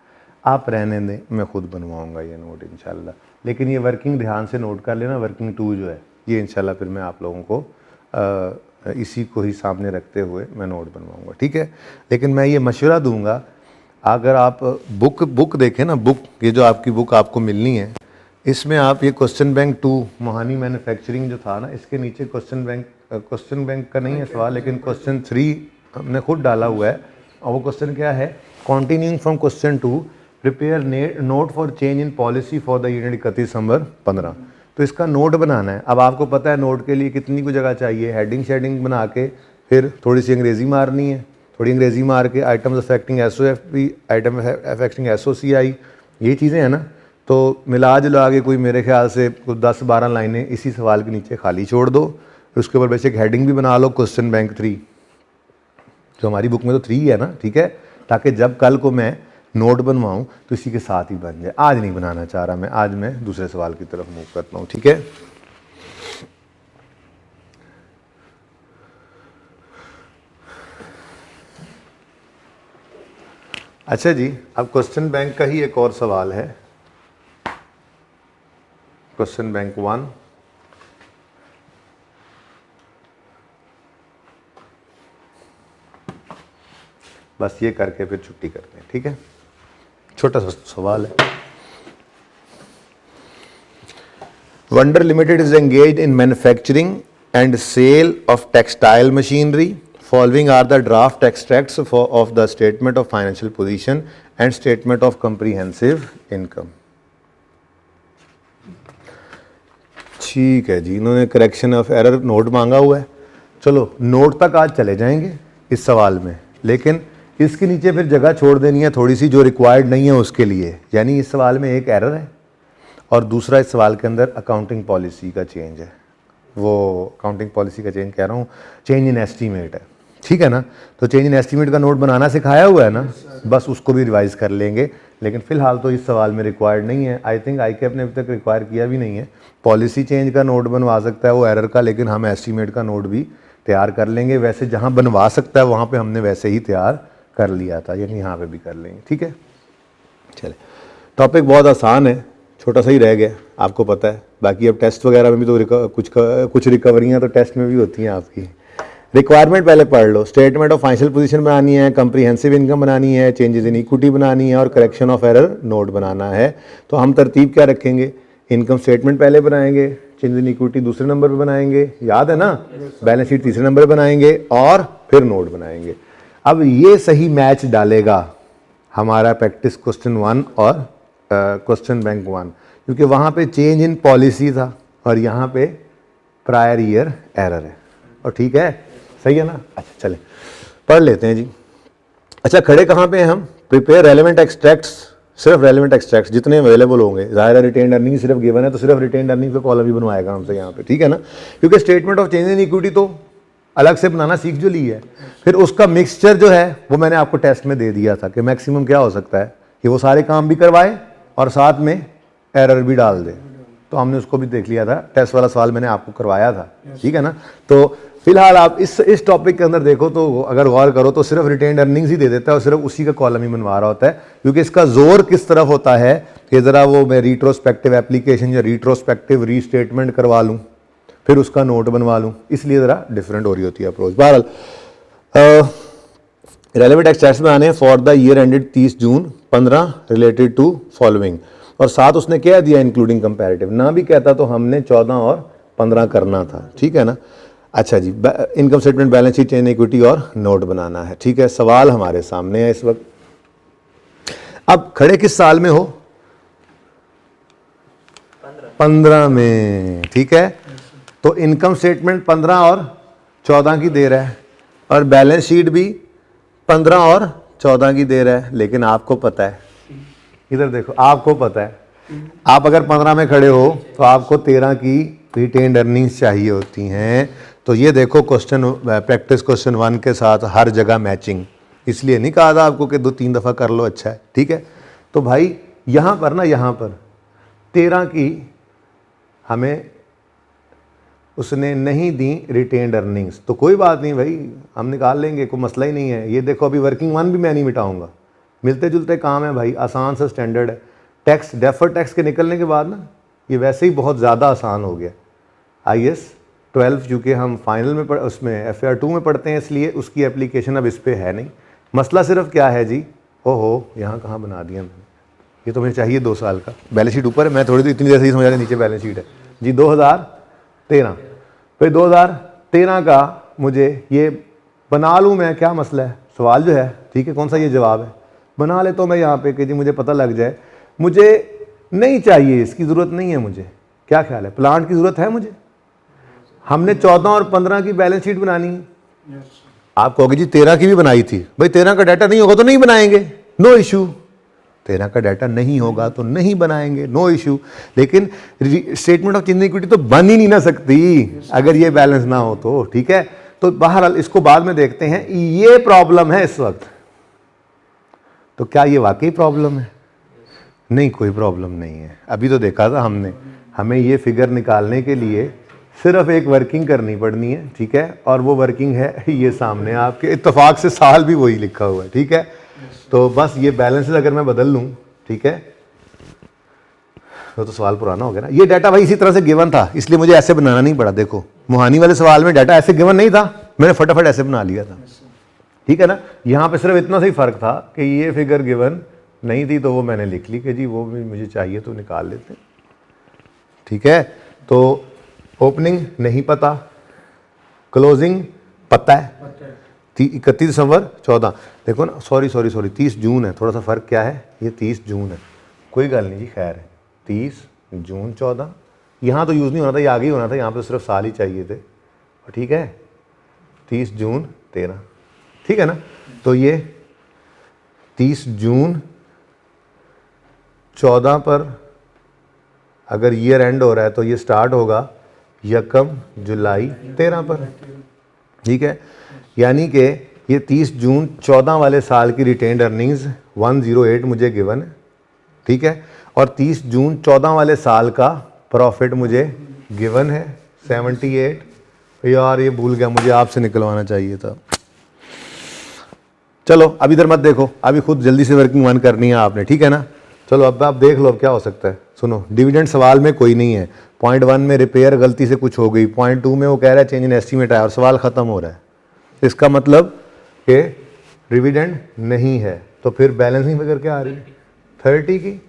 आप रहने दें, मैं खुद बनवाऊंगा ये नोट इंशाल्लाह। लेकिन ये वर्किंग ध्यान से नोट कर लेना, वर्किंग टू जो है ये इंशाल्लाह फिर मैं आप लोगों को इसी को ही सामने रखते हुए मैं नोट बनवाऊंगा, ठीक है। लेकिन मैं ये मशवरा दूंगा, अगर आप बुक देखें ना, बुक ये जो आपकी बुक आपको मिलनी है, इसमें आप ये क्वेश्चन बैंक 2 मोहानी मैन्युफैक्चरिंग जो था ना, इसके नीचे क्वेश्चन बैंक का नहीं है सवाल, लेकिन क्वेश्चन 3 हमने खुद डाला हुआ है। और वो क्वेश्चन क्या है, continuing from question 2, prepare note for change in policy for the unit 31 दिसंबर 15। तो इसका नोट बनाना है। अब आपको पता है नोट के लिए कितनी कुछ जगह चाहिए, हेडिंग शेडिंग बना के फिर थोड़ी सी अंग्रेज़ी मारनी है, थोड़ी अंग्रेज़ी मार के items affecting SOFP, item affecting SOCI, ये चीज़ें हैं ना। तो मिला जुला के कोई मेरे ख्याल से कुछ 10-12 लाइनें इसी सवाल के नीचे खाली छोड़ दो, फिर उसके ऊपर बेसिक हेडिंग भी बना लो, क्वेश्चन बैंक 3, जो हमारी बुक में तो 3 है ना, ठीक है, ताकि जब कल को मैं नोट बनवाऊं तो इसी के साथ ही बन जाए। आज नहीं बनाना चाह रहा मैं, आज मैं दूसरे सवाल की तरफ मूव करता हूं, ठीक है। अच्छा जी, अब क्वेश्चन बैंक का ही एक और सवाल है, क्वेश्चन बैंक 1। बस ये करके फिर छुट्टी करते हैं, ठीक है। छोटा सा सवाल है। Wonder Limited is engaged in manufacturing and sale of textile machinery. Following are the draft extracts of the statement of financial position and statement of comprehensive income. ठीक है जी, इन्होंने करेक्शन ऑफ एरर नोट मांगा हुआ है। चलो note तक आज चले जाएंगे इस सवाल में, लेकिन इसके नीचे फिर जगह छोड़ देनी है थोड़ी सी जो रिक्वायर्ड नहीं है उसके लिए। यानी इस सवाल में एक एरर है और दूसरा इस सवाल के अंदर अकाउंटिंग पॉलिसी का चेंज है। वो अकाउंटिंग पॉलिसी का चेंज कह रहा हूँ, चेंज इन एस्टीमेट है, ठीक है ना। तो चेंज इन एस्टीमेट का नोट बनाना सिखाया हुआ है ना, बस उसको भी रिवाइज कर लेंगे। लेकिन फिलहाल तो इस सवाल में रिक्वायर्ड नहीं है। आई थिंक ICAP ने अभी तक रिक्वायर किया भी नहीं है। पॉलिसी चेंज का नोट बनवा सकता है वो एरर का, लेकिन हम एस्टीमेट का नोट भी तैयार कर लेंगे। वैसे जहाँ बनवा सकता है वहाँ पे हमने वैसे ही तैयार कर लिया था, यानी यहाँ पे भी कर लेंगे, ठीक है। चले, टॉपिक बहुत आसान है, छोटा सा ही रह गया, आपको पता है। बाकी अब टेस्ट वगैरह में भी तो कुछ रिकवरियाँ तो टेस्ट में भी होती हैं आपकी। रिक्वायरमेंट पहले पढ़ लो। स्टेटमेंट ऑफ फाइनेंशियल पोजीशन बनानी है, कंप्रीहेंसिव इनकम बनानी है, चेंजेस इन इक्विटी बनानी है और करेक्शन ऑफ एरर नोट बनाना है। तो हम तरतीब क्या रखेंगे, इनकम स्टेटमेंट पहले बनाएंगे, चेंज इन इक्विटी दूसरे नंबर पे बनाएंगे, याद है ना, बैलेंस शीट तीसरे नंबर पे बनाएंगे और फिर नोट बनाएंगे। अब ये सही मैच डालेगा हमारा प्रैक्टिस क्वेश्चन 1 और क्वेश्चन बैंक 1, क्योंकि वहाँ पे चेंज इन पॉलिसी था और यहाँ पे प्रायर ईयर एरर है। और ठीक है, सही है ना। अच्छा चले पढ़ लेते हैं जी। अच्छा खड़े कहाँ पे हैं हम, प्रिपेयर रेलेवेंट एक्सट्रैक्ट्स, सिर्फ रेलेवेंट एक्सट्रैक्ट्स जितने अवेलेबल होंगे। ज़ाहिर रिटेन अर्निंग सिर्फ गिवन है तो सिर्फ रिटेन अर्निंग का कॉलम ही बनवाएगा हमसे यहाँ पे, ठीक है ना। क्योंकि statement of change in equity तो अलग से बनाना सीख जो ली है, फिर उसका मिक्सचर जो है वो मैंने आपको टेस्ट में दे दिया था कि मैक्सिमम क्या हो सकता है कि वो सारे काम भी करवाए और साथ में एरर भी डाल दे। तो हमने उसको भी देख लिया था, टेस्ट वाला सवाल मैंने आपको करवाया था, ठीक है ना। तो फिलहाल आप इस टॉपिक के अंदर देखो तो अगर गौर करो तो सिर्फ रिटेन अर्निंग्स ही दे देता है और सिर्फ उसी का कॉलम ही बनवा रहा होता है। क्योंकि इसका जोर किस तरफ होता है कि ज़रा वो मैं रिट्रोस्पेक्टिव एप्लीकेशन या रिट्रोस्पेक्टिव रीस्टेटमेंट करवा लूँ फिर उसका नोट बनवा लूँ, इसलिए ज़रा डिफरेंट हो रही होती है अप्रोच। बहरहाल रेलेवेंट एक्सट्रैक्ट्स में आने for the year ended 30 June 15 related to following, और साथ उसने क्या दिया इंक्लूडिंग कंपैरेटिव, ना भी कहता तो हमने 14 और 15 करना था, ठीक है ना। अच्छा जी, income statement, balance sheet, change equity और नोट बनाना है, ठीक है। सवाल हमारे सामने है इस वक्त। अब खड़े किस साल में हो, 15 में, ठीक है। तो इनकम स्टेटमेंट 15 और 14 की दे रहा है और बैलेंस शीट भी 15 और 14 की दे रहा है, लेकिन आपको पता है, इधर देखो, आपको पता है आप अगर 15 में खड़े हो तो आपको 13 की रिटेन्ड अर्निंग्स चाहिए होती हैं। तो ये देखो क्वेश्चन, प्रैक्टिस क्वेश्चन 1 के साथ हर जगह मैचिंग, इसलिए नहीं कहा था आपको कि 2-3 दफ़ा कर लो, अच्छा है, ठीक है। तो भाई यहाँ पर ना, यहाँ पर 13 की हमें उसने नहीं दी रिटेन्ड अर्निंग्स, तो कोई बात नहीं भाई, हम निकाल लेंगे, कोई मसला ही नहीं है। ये देखो अभी वर्किंग 1 भी मैं नहीं मिटाऊंगा, मिलते जुलते काम है भाई, आसान सा स्टैंडर्ड है। टैक्स, डेफर टैक्स के निकलने के बाद ना ये वैसे ही बहुत ज़्यादा आसान हो गया। IAS 12 चूँकि हम फाइनल में उसमें FAR 2 में पढ़ते हैं, इसलिए उसकी एप्लीकेशन अब इस पर है नहीं। मसला सिर्फ क्या है जी, ओहो यहाँ कहाँ बना दिया मैंने, ये तो मुझे चाहिए 2 साल का। बैलेंस शीट ऊपर है, मैं थोड़ी तो इतनी देर से ही समझा रहा, नीचे बैलेंस शीट है जी। 2013, फिर 2013 का मुझे ये बना लूँ मैं, क्या मसला है, सवाल जो है, ठीक है, कौन सा ये जवाब है, बना ले तो मैं यहाँ पे कि जी मुझे पता लग जाए, मुझे नहीं चाहिए, इसकी ज़रूरत नहीं है मुझे। क्या ख्याल है, प्लांट की ज़रूरत है मुझे? हमने 14 और 15 की बैलेंस शीट बनानी है। आप कहोगे जी 13 की भी बनाई थी, भाई 13 का डाटा नहीं होगा तो नहीं बनाएंगे, नो इशू। 13 का डाटा नहीं होगा तो नहीं बनाएंगे, नो इशू। लेकिन statement of change in equity तो बन ही नहीं ना सकती अगर ये बैलेंस ना हो तो, ठीक है। तो बहरहाल इसको बाद में देखते हैं। ये प्रॉब्लम है इस वक्त, तो क्या ये वाकई प्रॉब्लम है? नहीं, कोई प्रॉब्लम नहीं है। अभी तो देखा था हमने, हमें ये फिगर निकालने के लिए सिर्फ एक वर्किंग करनी पड़नी है, ठीक है, और वो वर्किंग है ये सामने आपके, इत्तेफाक से साल भी वही लिखा हुआ है, ठीक है। तो बस ये बैलेंसेस अगर मैं बदल लूँ, ठीक है, तो सवाल पुराना हो गया ना। ये डाटा भाई इसी तरह से गिवन था, इसलिए मुझे ऐसे बनाना नहीं पड़ा। देखो मुहानी वाले सवाल में डाटा ऐसे गिवन नहीं था, मैंने फटाफट ऐसे बना लिया था, ठीक है ना। यहाँ पे सिर्फ इतना सा ही फर्क था कि ये फिगर गिवन नहीं थी, तो वो मैंने लिख ली कि जी वो मुझे चाहिए तो निकाल लेते हैं, ठीक है। तो ओपनिंग नहीं पता, क्लोजिंग पता है, 31 दिसंबर 14, देखो ना, सॉरी 30 जून है, थोड़ा सा फ़र्क क्या है, ये 30 जून है, कोई गल नहीं जी, खैर है। 30 जून 14, यहाँ तो यूज़ नहीं होना था, ये आगे ही होना था, यहाँ पे सिर्फ साल ही चाहिए थे, ठीक है। 30 जून 13, ठीक है ना। तो ये 30 जून 14 पर अगर ईयर एंड हो रहा है तो ये स्टार्ट होगा 1 जुलाई 13 पर, ठीक है। यानी कि ये 30 जून 14 वाले साल की रिटेन्ड अर्निंग्स 108 मुझे गिवन है, ठीक है, और 30 जून 14 वाले साल का प्रॉफिट मुझे गिवन है 78। यार ये भूल गया, मुझे आपसे निकलवाना चाहिए था। चलो अब इधर मत देखो, अभी खुद जल्दी से वर्किंग 1 करनी है आपने, ठीक है ना। चलो अब आप देख लो अब क्या हो सकता है। सुनो, डिविडेंड सवाल में कोई नहीं है, पॉइंट 1 में रिपेयर गलती से कुछ हो गई, पॉइंट 2 में वो कह रहा है चेंज इन एस्टीमेट आया और सवाल ख़त्म हो रहा है। इसका मतलब कि डिविडेंड नहीं है, तो फिर बैलेंसिंग फिगर क्या आ रही है 30 की।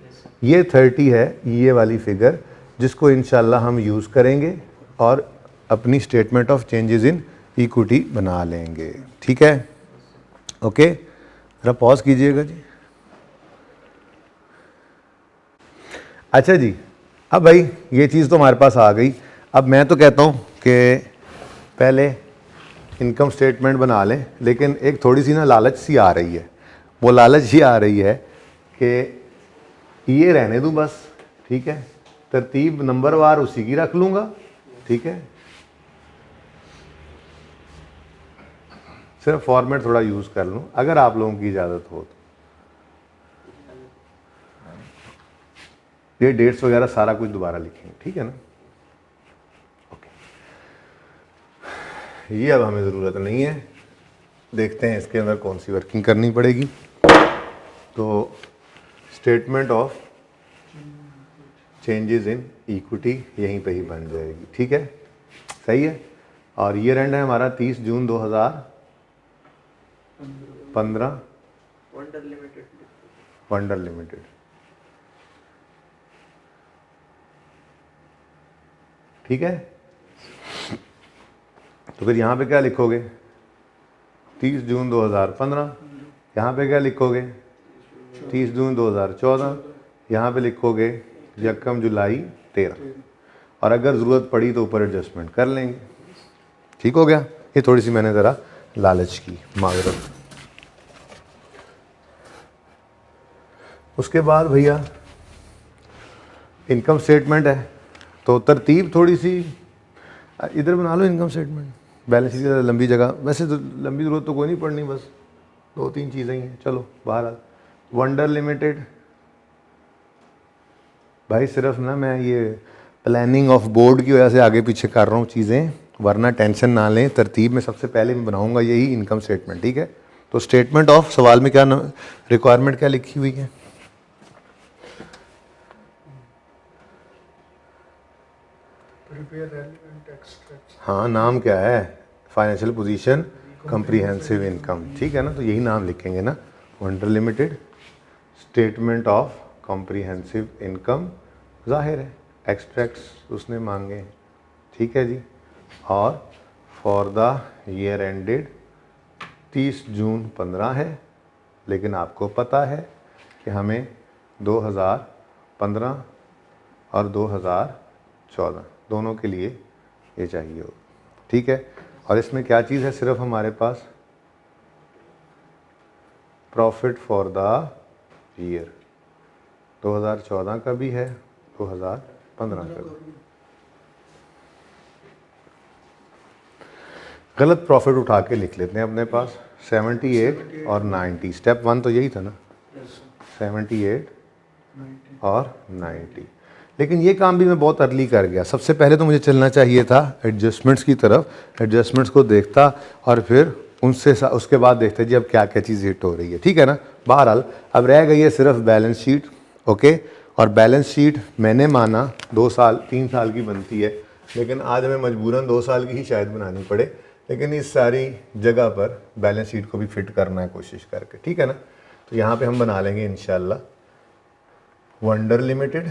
ये 30 है ये वाली फिगर, जिसको इंशाल्लाह हम यूज़ करेंगे और अपनी statement of changes in equity बना लेंगे, ठीक है। ओके, ज़रा पॉज कीजिएगा जी। अच्छा जी, अब भाई ये चीज़ तो हमारे पास आ गई। अब मैं तो कहता हूँ कि पहले इनकम स्टेटमेंट बना लें, लेकिन एक थोड़ी सी ना लालच सी आ रही है। वो लालच ये आ रही है कि ये रहने दूँ बस, ठीक है, तरतीब नंबरवार उसी की रख लूँगा, ठीक है, सिर्फ फॉर्मेट थोड़ा यूज़ कर लूँ अगर आप लोगों की इजाज़त हो तो। ये डेट्स वगैरह सारा कुछ दोबारा लिखेंगे, ठीक है ना। ओके, ये अब हमें ज़रूरत नहीं है, देखते हैं इसके अंदर कौन सी वर्किंग करनी पड़ेगी। तो statement of changes in equity यहीं पे ही बन जाएगी, ठीक है, सही है। और ईयर एंड है हमारा 30 जून 2015, वंडर लिमिटेड, ठीक है। तो फिर यहाँ पे क्या लिखोगे 30 जून 2015, यहाँ पे क्या लिखोगे 30 जून 2014, यहाँ पे लिखोगे 1 जुलाई 13, और अगर ज़रूरत पड़ी तो ऊपर एडजस्टमेंट कर लेंगे, ठीक हो गया। ये थोड़ी सी मैंने ज़रा लालच की, माजरत। उसके बाद भैया इनकम स्टेटमेंट है, तो तरतीब थोड़ी सी इधर बना low income statement, balance sheet की लंबी जगह, वैसे तो लंबी ज़रूरत तो कोई नहीं पड़नी, बस 2-3 चीज़ें ही हैं। चलो बाहर वंडर लिमिटेड, भाई सिर्फ ना मैं ये प्लानिंग ऑफ बोर्ड की वजह से आगे पीछे कर रहा हूँ चीज़ें, वरना टेंशन ना लें, तरतीब में सबसे पहले मैं बनाऊँगा यही इनकम स्टेटमेंट, ठीक है। तो स्टेटमेंट ऑफ, सवाल में क्या रिक्वायरमेंट क्या लिखी हुई है? हाँ, नाम क्या है? फाइनेंशियल पोजीशन कॉम्प्रिहेंसिव इनकम, ठीक है ना, तो यही नाम लिखेंगे ना, wonder limited statement of comprehensive income, जाहिर है एक्सट्रैक्ट्स उसने मांगे हैं, ठीक है जी। और for the year ended 30 June 15 है, लेकिन आपको पता है कि हमें 2015 और 2014 दोनों के लिए ये चाहिए हो, ठीक है। और इसमें क्या चीज़ है सिर्फ हमारे पास? प्रॉफिट फॉर द ईयर 2014 का भी है, 2015 का भी। गलत प्रॉफिट उठा के लिख लेते हैं अपने पास 78 और 90, स्टेप 1 तो यही था ना, 78 और 90। लेकिन ये काम भी मैं बहुत अर्ली कर गया, सबसे पहले तो मुझे चलना चाहिए था एडजस्टमेंट्स की तरफ, एडजस्टमेंट्स को देखता और फिर उनसे उसके बाद देखते जी अब क्या क्या चीज़ हिट हो रही है, ठीक है ना। बहरहाल अब रह गई है सिर्फ बैलेंस शीट, ओके। और बैलेंस शीट मैंने माना 2-3 साल की बनती है, लेकिन आज हमें मजबूरन 2 साल की ही शायद बनानी पड़े, लेकिन इस सारी जगह पर बैलेंस शीट को भी फिट करना है कोशिश करके, ठीक है ना। तो यहाँ पे हम बना लेंगे इंशाल्लाह wonder limited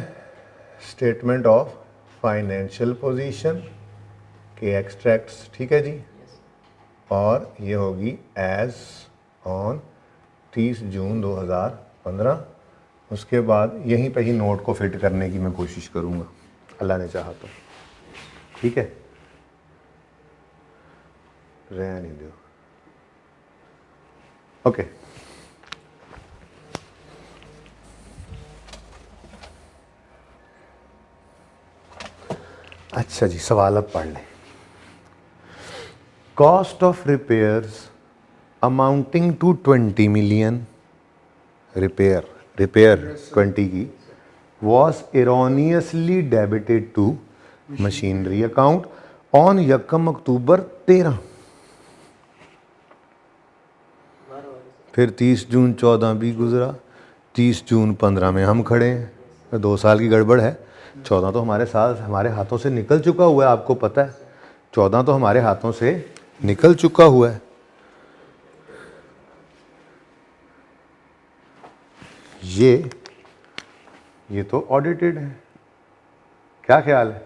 statement of financial position के एक्सट्रैक्ट्स, ठीक है जी। और ये होगी एज ऑन 30 जून 2015। उसके बाद यहीं पे ही नोट को फिट करने की मैं कोशिश करूँगा, अल्लाह ने चाहा तो, ठीक है। रहने दो, ओके। अच्छा जी, सवाल अब पढ़ लें। Cost of repairs amounting to 20 million, repair 20 की was erroneously debited to machinery account on यकम अक्टूबर 13। फिर 30 जून 14 भी गुजरा, 30 जून 15 में हम खड़े हैं, 2 साल की गड़बड़ है। 14 तो हमारे हाथों से निकल चुका हुआ है, आपको पता है 14 तो हमारे हाथों से निकल चुका हुआ है। ये तो ऑडिटेड है, क्या ख्याल है?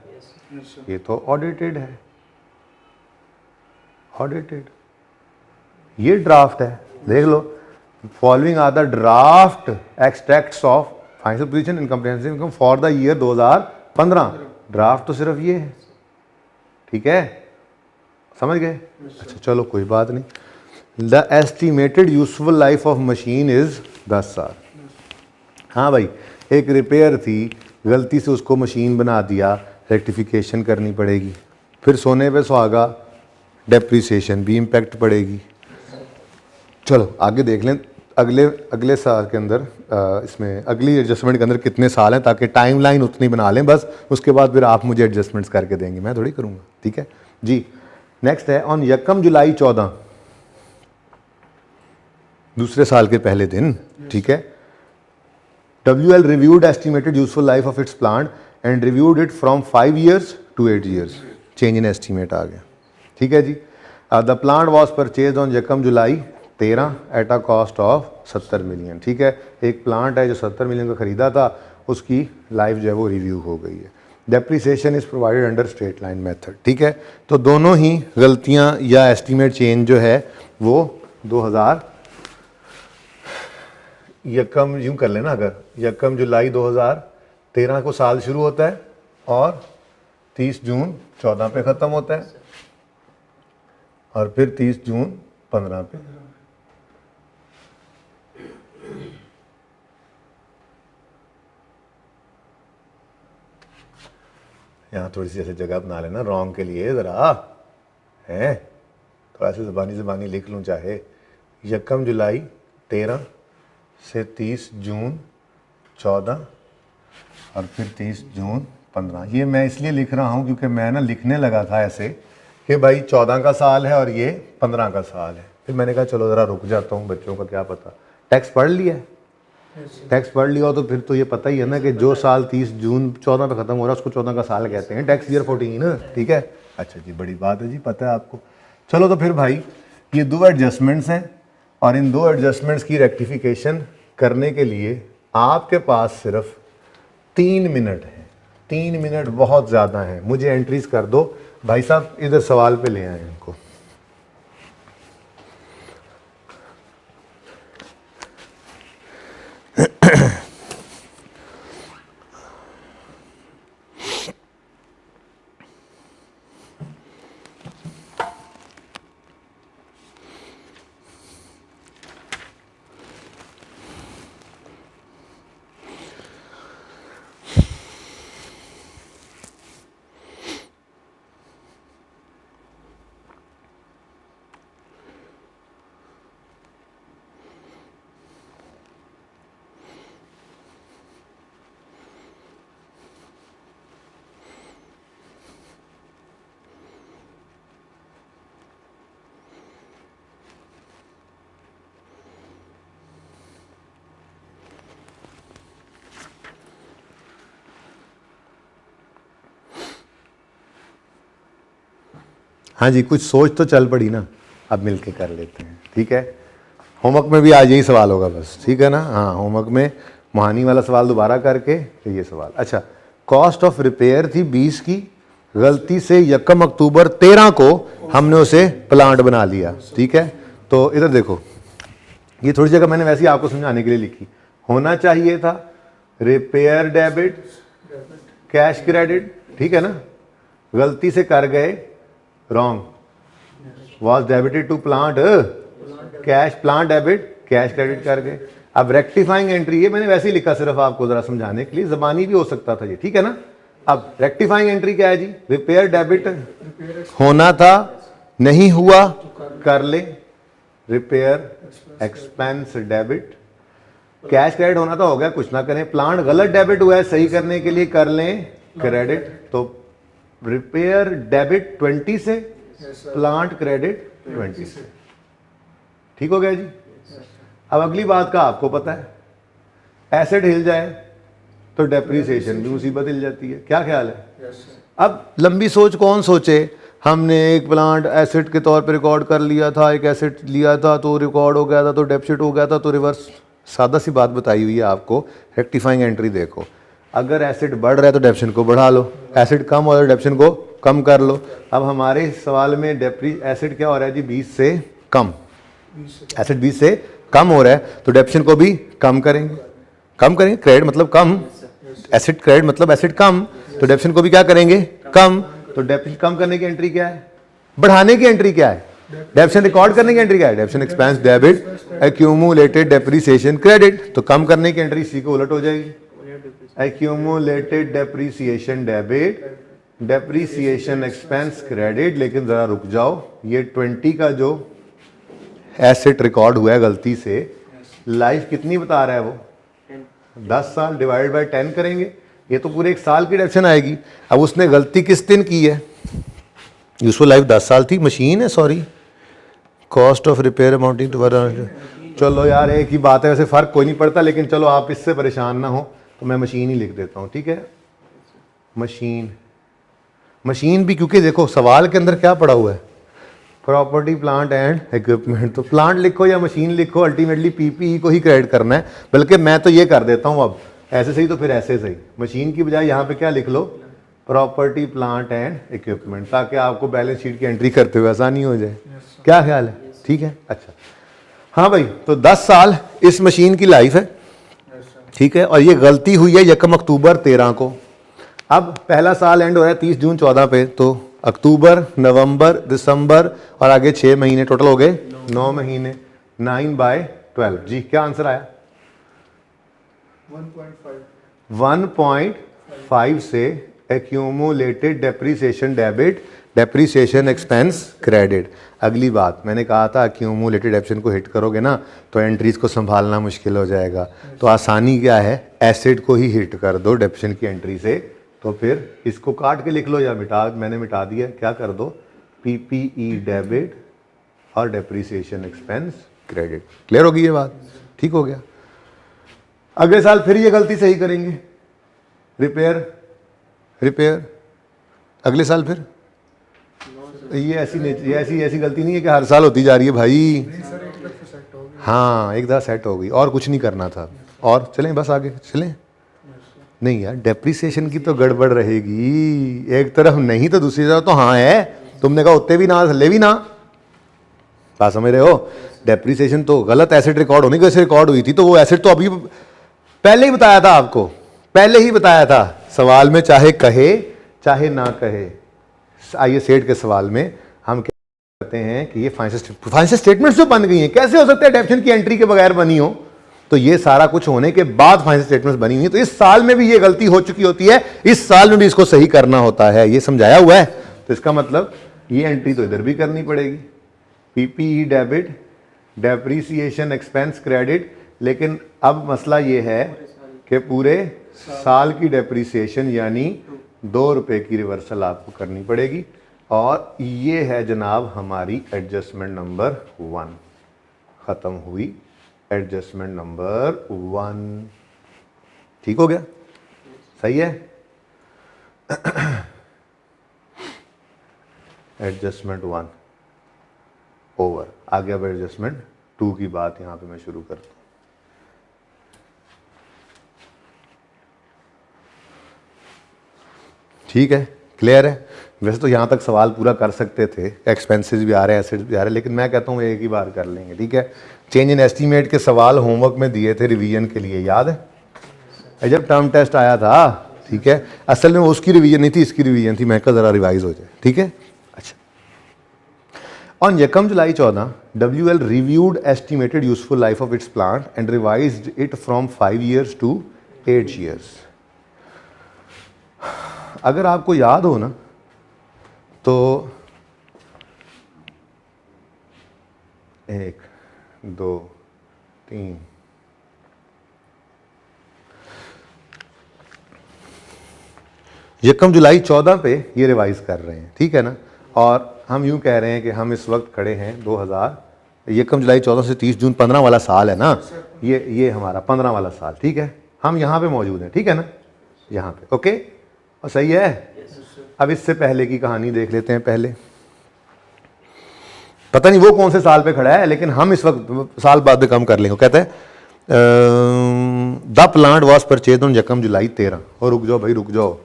ये तो ऑडिटेड है, ऑडिटेड। ये ड्राफ्ट है, देख लो। Following are the draft extracts of financial position and comprehensive income for the year 2015। Draft तो सिर्फ ये है, ठीक है, समझ गए? अच्छा चलो कोई बात नहीं। The estimated useful life of machine is 10 साल। हाँ भाई, एक रिपेयर थी, गलती से उसको मशीन बना दिया, रेक्टिफिकेशन करनी पड़ेगी, फिर सोने पे सुहागा, डेप्रिसिएशन भी इम्पैक्ट पड़ेगी। चलो आगे देख लें अगले साल के अंदर, इसमें अगली एडजस्टमेंट के अंदर कितने साल हैं, ताकि टाइमलाइन उतनी बना लें बस। उसके बाद फिर आप मुझे एडजस्टमेंट्स करके देंगे, मैं थोड़ी करूँगा, ठीक है जी। नेक्स्ट है ऑन यकम जुलाई 14, दूसरे साल के पहले दिन, ठीक है। WL reviewed estimated useful life of its plant and reviewed it from 5 years to 8 years. Change in estimate आ गया, ठीक है जी। The plant was purchased on यकम जुलाई 13 at a cost of 70 million, ठीक है। एक प्लांट है जो 70 मिलियन का ख़रीदा था, उसकी लाइफ जो है वो रिव्यू हो गई है। Depreciation is provided under straight line method, ठीक है। तो दोनों ही गलतियाँ या एस्टिमेट चेंज जो है वो 2000 यकम यूँ कर लेना, अगर यकम जुलाई 2013 को साल शुरू होता है और 30 जून 14 पे ख़त्म होता है, और फिर 30 जून 15 पे। यहाँ थोड़ी सी ऐसे जगह बना लेना रॉन्ग के लिए ज़रा है, थोड़ा सा ज़बानी लिख लूँ चाहे। 1 जुलाई 13 से 30 जून 14 और फिर 30 जून 15। ये मैं इसलिए लिख रहा हूँ क्योंकि मैं ना लिखने लगा था ऐसे कि भाई 14 का साल है और ये 15 का साल है। फिर मैंने कहा चलो ज़रा रुक जाता हूँ, बच्चों का क्या पता। टैक्स पढ़ लिया है? टैक्स पढ़ लिया हो तो फिर तो ये पता ही है ना कि जो साल 30 जून 14 पे ख़त्म हो रहा है उसको 14 का साल कहते हैं, टैक्स ईयर 14। ठीक है, अच्छा जी, बड़ी बात है जी, पता है आपको। चलो तो फिर भाई ये 2 एडजस्टमेंट्स हैं और इन 2 एडजस्टमेंट्स की रेक्टिफिकेशन करने के लिए आपके पास सिर्फ 3 मिनट है। 3 मिनट बहुत ज़्यादा है, मुझे एंट्रीज कर दो भाई साहब, इधर सवाल पे ले आए इनको। हाँ जी, कुछ सोच तो चल पड़ी ना, अब मिलके कर लेते हैं। ठीक है, होमवर्क में भी आज यही सवाल होगा बस, ठीक है ना। हाँ, होमवर्क में मोहानी वाला सवाल दोबारा करके फिर ये सवाल। अच्छा, कॉस्ट ऑफ रिपेयर थी 20 की, गलती से 1 अक्टूबर 13 को हमने उसे प्लांट बना लिया। ठीक है, तो इधर देखो, ये थोड़ी जगह मैंने वैसे ही आपको समझाने के लिए लिखी। होना चाहिए था रिपेयर डेबिट कैश क्रेडिट, ठीक है ना, गलती से कर गए wrong, was debited to plant cash, plant debit cash credit कर गए। अब रेक्टिफाइंग एंट्री, ये मैंने वैसे ही लिखा सिर्फ आपको जरा समझाने के लिए, जबानी भी हो सकता था ये, ठीक है ना। अब रेक्टिफाइंग एंट्री क्या है जी? रिपेयर डेबिट होना था, नहीं हुआ, कर ले repair expense debit. Cash credit होना था, हो गया, कुछ ना करें। प्लांट गलत डेबिट हुआ है, सही करने के लिए कर लें क्रेडिट। तो रिपेयर डेबिट 20 से, प्लांट क्रेडिट 20 से। ठीक हो गया जी। अब अगली बात का आपको पता है, एसेट हिल जाए तो डेप्रिसिएशन भी मुसीबत हिल जाती है। क्या ख्याल है? अब लंबी सोच कौन सोचे? हमने एक प्लांट एसेट के तौर पे रिकॉर्ड कर लिया था, एक एसेट लिया था तो रिकॉर्ड हो गया था, तो डेप्सिट हो गया था, तो रिवर्स। सादा सी बात बताई हुई है आपको। रेक्टिफाइंग एंट्री देखो, अगर एसेट बढ़ रहा है तो डेप्शन को बढ़ा लो, एसेट कम हो रहा है डेप्शन को कम कर लो। अब हमारे सवाल में एसेट क्या हो रहा है जी? 20 से कम। एसेट 20 से कम हो रहा है तो डेप्शन को भी कम करेंगे, कम करेंगे। क्रेडिट मतलब कम, एसेट क्रेडिट मतलब एसेट कम, तो डेप्शन को भी क्या करेंगे? कम। तो डेप्शन कम करने की एंट्री क्या है? बढ़ाने की एंट्री क्या है? डेप्शन रिकॉर्ड करने की एंट्री क्या है? डेप्शन expense debit accumulated depreciation credit. तो कम करने की एंट्री सी को उलट हो जाएगी, accumulated depreciation debit depreciation expense credit. लेकिन जरा रुक जाओ, ये 20 का जो एसेट रिकॉर्ड हुआ है गलती से, लाइफ कितनी बता रहा है वो? 10 साल डिवाइड बाय 10 करेंगे, ये तो पूरे 1 साल की डेप्शन आएगी। अब उसने गलती किस दिन की है? यूजफुल लाइफ 10 साल थी, मशीन है, sorry, cost of repair amounting to, चलो यार एक ही बात है, वैसे फ़र्क कोई नहीं पड़ता, लेकिन चलो आप इससे परेशान ना हो तो मैं मशीन ही लिख देता हूँ। ठीक है, मशीन, मशीन भी, क्योंकि देखो सवाल के अंदर क्या पड़ा हुआ है? Property plant and equipment. तो प्लांट लिखो या मशीन लिखो, अल्टीमेटली पीपीई को ही क्रेडिट करना है। बल्कि मैं तो ये कर देता हूँ, अब ऐसे सही तो फिर ऐसे सही, मशीन की बजाय यहाँ पे क्या लिख लो? प्रॉपर्टी प्लांट एंड इक्विपमेंट, ताकि आपको बैलेंस शीट की एंट्री करते हुए आसानी हो जाए। क्या ख्याल है? ठीक है, अच्छा। हाँ भाई, तो 10 साल इस मशीन की लाइफ है, ठीक है, और ये गलती हुई है 1 अक्टूबर 13 को। अब पहला साल एंड हो रहा है 30 जून 14 पे, तो अक्टूबर, नवंबर, दिसंबर और आगे 6 महीने, टोटल हो गए 9 महीने। 9/12 जी, क्या आंसर आया? 1.5 से accumulated depreciation debit, depreciation expense credit. अगली बात मैंने कहा था एक्यूमुलेटेड डेप्रीसिएशन को हिट करोगे ना तो एंट्रीज को संभालना मुश्किल हो जाएगा। तो आसानी क्या है, एसेट को ही हिट कर दो डेप्रीसिएशन की एंट्री से। तो फिर इसको काट के लिख लो या मैंने मिटा दिया, क्या कर दो, पीपीई डेबिट और डेप्रीसिएशन एक्सपेंस क्रेडिट। क्लियर होगी ये बात, ठीक हो गया। अगले साल फिर ये गलती सही करेंगे, रिपेयर अगले साल फिर। ये ऐसी गलती नहीं है कि हर साल होती जा रही है भाई। हाँ, एक दफ़ा सेट हो गई और कुछ नहीं करना था। और चलें बस आगे चलें। नहीं यार, डेप्रीसिएशन की तो गड़बड़ रहेगी, एक तरफ नहीं तो दूसरी तरफ तो हाँ है। तुमने कहा उत्ते भी ना थल्ले भी ना, बात समझ रहे हो। डेप्रीसिएशन तो गलत एसेट रिकॉर्ड होने की वजह से रिकॉर्ड हुई थी, तो वो एसेट तो अभी पहले ही बताया था आपको, पहले ही बताया था सवाल में, चाहे कहे चाहे ना कहे। आइए सेठ के सवाल में हम क्या करते हैं कि ये फाइनेंशियल स्टेटमेंट्स जो बन गई हैं, कैसे हो सकता है डेप्रीसिएशन की एंट्री के बगैर बनी हो। तो ये सारा कुछ होने के बाद फाइनेंशियल स्टेटमेंट्स बनी हुई है। तो इस साल में भी ये गलती हो चुकी होती है, इस साल में भी इसको सही करना होता है, ये समझाया हुआ है। तो इसका मतलब ये एंट्री तो इधर भी करनी पड़ेगी, PPE debit, depreciation expense credit. लेकिन अब मसला ये है कि पूरे साल की डेप्रीसिएशन यानी 2 रुपए की रिवर्सल आपको करनी पड़ेगी। और ये है जनाब हमारी एडजस्टमेंट नंबर 1, ख़त्म हुई एडजस्टमेंट नंबर 1। ठीक हो गया, सही है। Adjustment 1 over. आगे अब एडजस्टमेंट 2 की बात यहां पे मैं शुरू करता हूं। ठीक है, क्लियर है। वैसे तो यहाँ तक सवाल पूरा कर सकते थे, एक्सपेंसेस भी आ रहे हैं, एसेट्स भी आ रहे हैं, लेकिन मैं कहता हूँ एक ही बार कर लेंगे, ठीक है। चेंज इन एस्टीमेट के सवाल होमवर्क में दिए थे रिवीजन के लिए, याद है जब टर्म टेस्ट आया था, ठीक है। असल में वो उसकी रिवीजन नहीं थी, इसकी रिवीजन थी, मैं कहा ज़रा रिवाइज हो जाए, ठीक है। अच्छा, ऑन यकम जुलाई 14 WL reviewed estimated useful life of its plant and revised it from 5 years to 8 years। अगर आपको याद हो ना तो 1 2 3 यकम जुलाई 14 पे ये रिवाइज कर रहे हैं, ठीक है ना। और हम यूं कह रहे हैं कि हम इस वक्त खड़े हैं 2000, यकम जुलाई 14 से 30 जून 15 वाला साल है ना, ये हमारा 15 वाला साल, ठीक है। हम यहाँ पे मौजूद हैं, ठीक है ना, यहाँ पे, ओके। और सही है। अब इससे पहले की कहानी देख लेते हैं। पहले पता नहीं वो कौन से साल पे खड़ा है, लेकिन हम इस वक्त साल बाद में कम कर लेंगे। कहते हैं the plant was purchase on यकम जुलाई 13। और रुक जाओ भाई, रुक जाओ,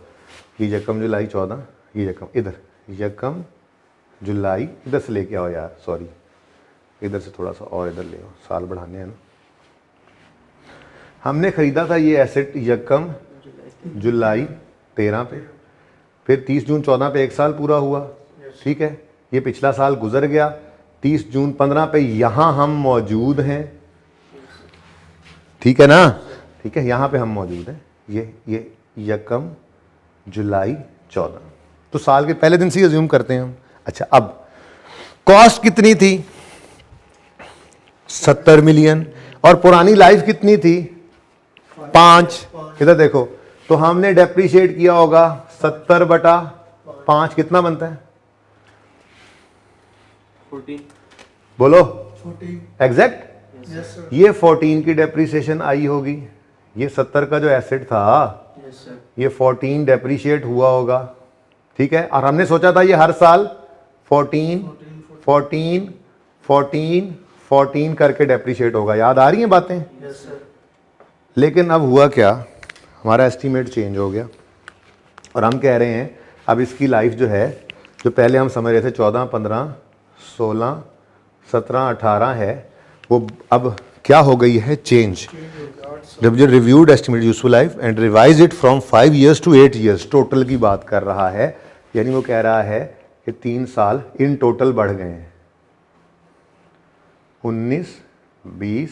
ये यकम जुलाई 14, ये यकम इधर, यकम जुलाई इधर से लेके आओ यार, सॉरी इधर से थोड़ा सा और इधर ले आओ, साल बढ़ाने हैं ना। हमने खरीदा था ये एसेट यकम जुलाई 13 पे, फिर 30 जून 14 पे 1 साल पूरा हुआ, ठीक है। ये पिछला साल गुजर गया, 30 जून 15 पे यहाँ हम मौजूद हैं, ठीक है ना, ठीक है, यहाँ पे हम मौजूद हैं। ये यकम जुलाई 14, तो साल के पहले दिन से अज्यूम करते हैं हम। अच्छा, अब कॉस्ट कितनी थी, 70 मिलियन, और पुरानी लाइफ कितनी थी, 5। इधर देखो, तो हमने डेप्रीशिएट किया होगा 70/5, कितना बनता है 14। बोलो 14 एग्जैक्ट। ये 14 की डेप्रीसिएशन आई होगी, ये 70 का जो एसेट था ये 14 डेप्रीशिएट हुआ होगा, ठीक है। और हमने सोचा था ये हर साल 14 करके डेप्रीशिएट होगा, याद आ रही हैं बातें। लेकिन अब हुआ क्या, हमारा एस्टीमेट चेंज हो गया और हम कह रहे हैं अब इसकी लाइफ जो है, जो पहले हम समझ रहे थे 14, 15, 16, 17, 18 है, वो अब क्या हो गई है, change. Reviewed estimate useful life and revise it from 5 years to 8 years, total की बात कर रहा है। यानी वो कह रहा है कि 3 साल इन टोटल बढ़ गए हैं, 19, 20,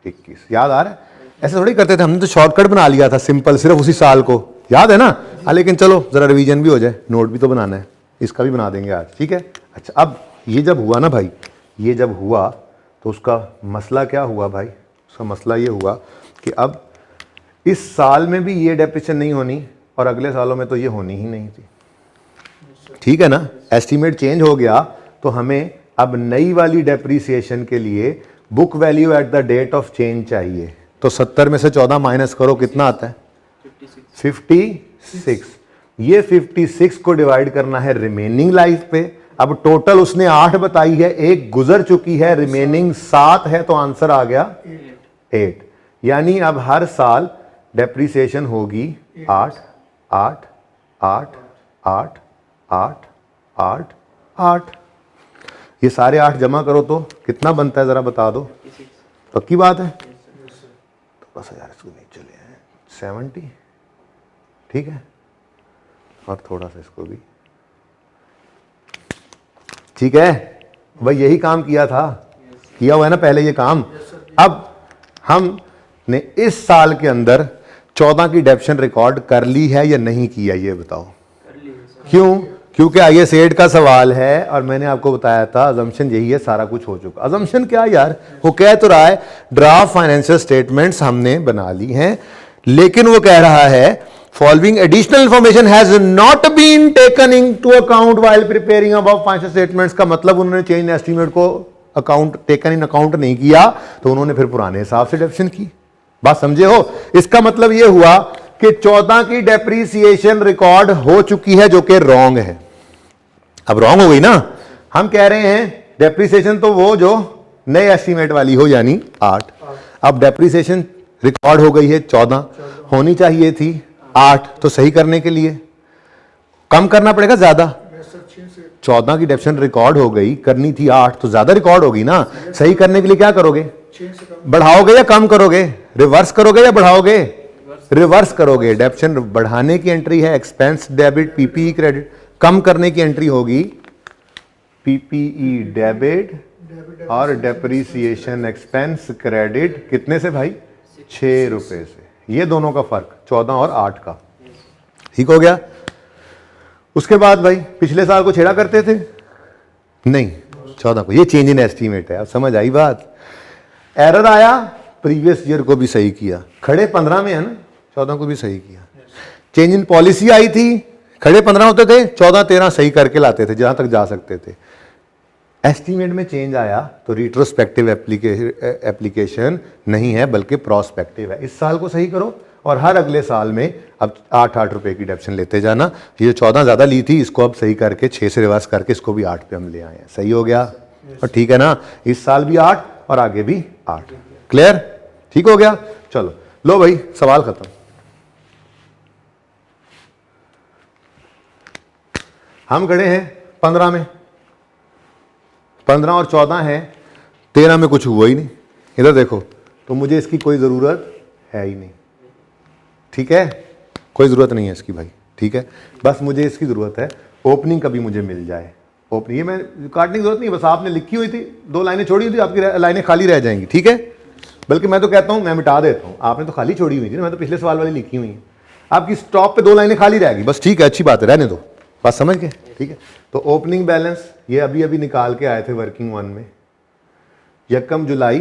21। याद आ रहा है, ऐसे थोड़ी करते थे, हमने तो शॉर्टकट बना लिया था सिंपल, सिर्फ उसी साल को, याद है ना। हाँ लेकिन चलो ज़रा रिवीजन भी हो जाए, नोट भी तो बनाना है, इसका भी बना देंगे आज, ठीक है। अच्छा अब ये जब हुआ ना भाई, ये जब हुआ तो उसका मसला क्या हुआ भाई, उसका मसला ये हुआ कि अब इस साल में भी ये डेप्रिसिएशन नहीं होनी और अगले सालों में तो ये होनी ही नहीं थी, ठीक है ना। एस्टीमेट चेंज हो गया तो हमें अब नई वाली डेप्रिसिएशन के लिए book value at the date of change चाहिए। तो 70 में से 14 माइनस करो, कितना आता है 56। ये 56 को डिवाइड करना है रिमेनिंग लाइफ पे। अब टोटल उसने 8 बताई है, एक गुजर चुकी है, रिमेनिंग 7 है, तो आंसर आ गया 8। यानी अब हर साल डेप्रिसिएशन होगी 8 8 8 8 8 8 8। ये सारे 8 जमा करो तो कितना बनता है जरा बता दो, पक्की बात है। तो बस यार इसको नहीं चले हैं 70, ठीक है, और थोड़ा सा इसको भी, ठीक है भाई। यही काम किया था, किया हुआ है ना पहले ये काम। अब हमने इस साल के अंदर 14 की डेप्शन रिकॉर्ड कर ली है या नहीं किया, ये बताओ। क्यों? क्योंकि IAS 8 का सवाल है और मैंने आपको बताया था अजम्पशन यही है, सारा कुछ हो चुका। अजम्पशन क्या यार, वो कह तो रहा है ड्राफ्ट फाइनेंशियल स्टेटमेंट्स हमने बना ली हैं, लेकिन वो कह रहा है following additional information has not been taken into account while preparing above financial statements. का मतलब उन्होंने चेंज एस्टीमेट को अकाउंट टेकन इन अकाउंट नहीं किया, तो उन्होंने फिर पुराने हिसाब से डेप्शन की। बात समझे हो? इसका मतलब यह हुआ कि 14 की डेप्रीसिएशन रिकॉर्ड हो चुकी है, जो कि रॉन्ग है। अब रॉन्ग हो गई ना, हम कह रहे हैं डेप्रीसिएशन तो वो जो नए एस्टीमेट वाली हो, यानी 8। अब डेप्रीसिएशन रिकॉर्ड हो गई है 14, होनी चाहिए थी 8। तो सही करने के लिए कम करना पड़ेगा ज्यादा। 14 की डेप्शन रिकॉर्ड हो गई, करनी थी 8, तो ज्यादा रिकॉर्ड होगी ना। सही करने के लिए क्या करोगे, बढ़ाओगे या कम करोगे, रिवर्स करोगे या बढ़ाओगे, रिवर्स करोगे। डेप्शन बढ़ाने की एंट्री है एक्सपेंस डेबिट पीपीई क्रेडिट, कम करने की एंट्री होगी पीपीई डेबिट और डेप्रीसिएशन एक्सपेंस क्रेडिट। कितने से भाई, 6 रुपए से। ये दोनों का फर्क 14 और 8 का, ठीक हो गया। उसके बाद भाई पिछले साल को छेड़ा करते थे, नहीं 14 को। ये चेंज इन एस्टीमेट है, अब समझ आई बात। एरर आया, प्रीवियस ईयर को भी सही किया, खड़े 15 में है ना, 14 को भी सही किया। चेंज इन पॉलिसी आई थी, खड़े 15 होते थे, 14 13 सही करके लाते थे जहां तक जा सकते थे। एस्टीमेट में चेंज आया तो रिट्रोस्पेक्टिव एप्लीकेशन नहीं है बल्कि प्रोस्पेक्टिव है। इस साल को सही करो और हर अगले साल में अब 8-8 रुपए की डेप्शन लेते जाना। ये 14 ज्यादा ली थी, इसको अब सही करके 6 से रिवर्स करके इसको भी 8 पे हम ले आए हैं। सही हो गया और ठीक है ना, इस साल भी 8 और आगे भी 8। क्लियर, ठीक हो गया। चलो लो भाई, सवाल खत्म। हम खड़े हैं 15 में, 15 और 14 है, 13 में कुछ हुआ ही नहीं। इधर देखो, तो मुझे इसकी कोई ज़रूरत है ही नहीं, ठीक है, कोई ज़रूरत नहीं है इसकी भाई, ठीक है। बस मुझे इसकी ज़रूरत है ओपनिंग कभी मुझे मिल जाए। ओपनिंग ये मैं काटने की ज़रूरत नहीं, बस आपने लिखी हुई थी, 2 लाइनें छोड़ी हुई थी, आपकी लाइनें खाली रह जाएंगी, ठीक है। बल्कि मैं तो कहता हूँ मैं मिटा देता हूँ, आपने तो खाली छोड़ी हुई थी ना, मैं तो पिछले सवाल वाली लिखी हुई है। आपकी स्टॉप पे 2 लाइनें खाली रहेगी, बस ठीक है, अच्छी बात है, रहने दो, बात समझ गए, ठीक है। तो ओपनिंग बैलेंस ये अभी अभी निकाल के आए थे वर्किंग 1 में, 1 जुलाई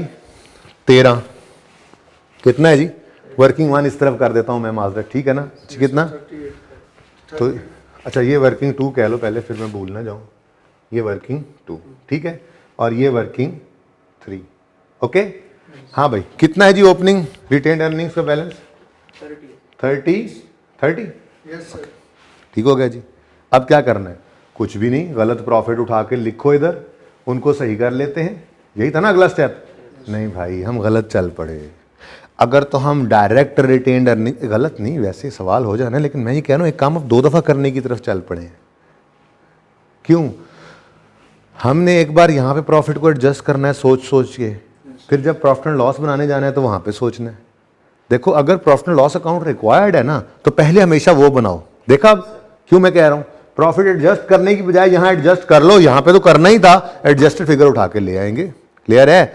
13 कितना है जी, वर्किंग 1 इस तरफ कर देता हूं मैं माजरत, ठीक है ना। कितना, तो अच्छा ये वर्किंग 2 कह लो पहले, फिर मैं भूल ना जाऊं। ये वर्किंग 2, ठीक है, और ये वर्किंग 3, ओके। हाँ भाई, कितना है जी ओपनिंग रिटेन्ड अर्निंग्स का बैलेंस, 30, यस सर, ठीक हो गया जी। अब क्या करना है, कुछ भी नहीं, गलत प्रॉफिट उठा के लिखो इधर, उनको सही कर लेते हैं, यही था ना अगला स्टेप। नहीं भाई, हम गलत चल पड़े। अगर तो हम डायरेक्ट रिटेन्ड अर्निंग, गलत नहीं वैसे सवाल हो जाना, लेकिन मैं ये कह रहा हूँ एक काम अब 2 दफ़ा करने की तरफ चल पड़े हैं। क्यों, हमने एक बार यहाँ पे प्रॉफिट को एडजस्ट करना है सोच सोच के, फिर जब प्रॉफिट एंड लॉस बनाने जाना है तो वहाँ पे सोचना है। देखो अगर profit and loss account required है ना, तो पहले हमेशा वो बनाओ। देखा अब क्यों मैं कह रहा हूँ, प्रॉफिट एडजस्ट करने की बजाय यहाँ एडजस्ट कर लो, यहाँ पे तो करना ही था, एडजस्टेड फिगर उठा के ले आएंगे। क्लियर है,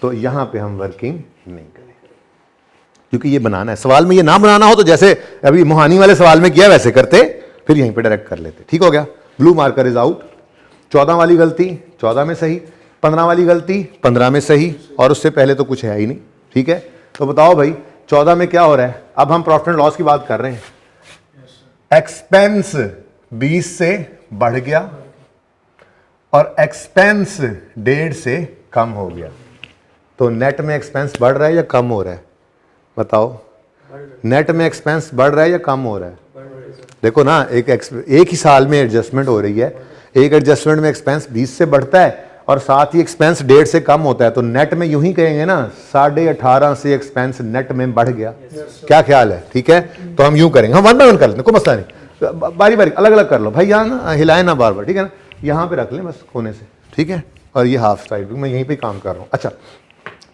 तो यहाँ पे हम वर्किंग नहीं करेंगे, क्योंकि ये बनाना है। सवाल में ये ना बनाना हो तो जैसे अभी मोहानी वाले सवाल में किया वैसे करते, फिर यहीं पे डायरेक्ट कर लेते। ठीक हो गया, ब्लू मार्कर इज आउट। 14 वाली गलती 14 में सही, 15 वाली गलती 15 में सही, और उससे पहले तो कुछ है ही नहीं। ठीक है, तो बताओ भाई 14 में क्या हो रहा है। अब हम प्रॉफिट एंड लॉस की बात कर रहे हैं। एक्सपेंस 20 से बढ़ गया और एक्सपेंस 1.5 से कम हो गया, तो नेट में एक्सपेंस बढ़ रहा है या कम हो रहा है, बताओ। नेट में एक्सपेंस बढ़ रहा है या कम हो रहा है? देखो ना, एक ही साल में एडजस्टमेंट हो रही है। एक एडजस्टमेंट में एक्सपेंस 20 से बढ़ता है और साथ ही एक्सपेंस 1.5 से कम होता है, तो नेट में यूं ही कहेंगे ना 18.5 से एक्सपेंस नेट में बढ़ गया। क्या ख्याल है? ठीक है, तो हम यूं करेंगे, हम वन बाय वन कर लेते हैं, कोई मसला नहीं, बारी बारी अलग अलग कर लो भाई, यहाँ ना हिलाए ना बार बार, ठीक है ना, यहाँ पे रख लें बस कोने से, ठीक है। और ये हाफ साइड मैं यहीं पे काम कर रहा हूँ। अच्छा,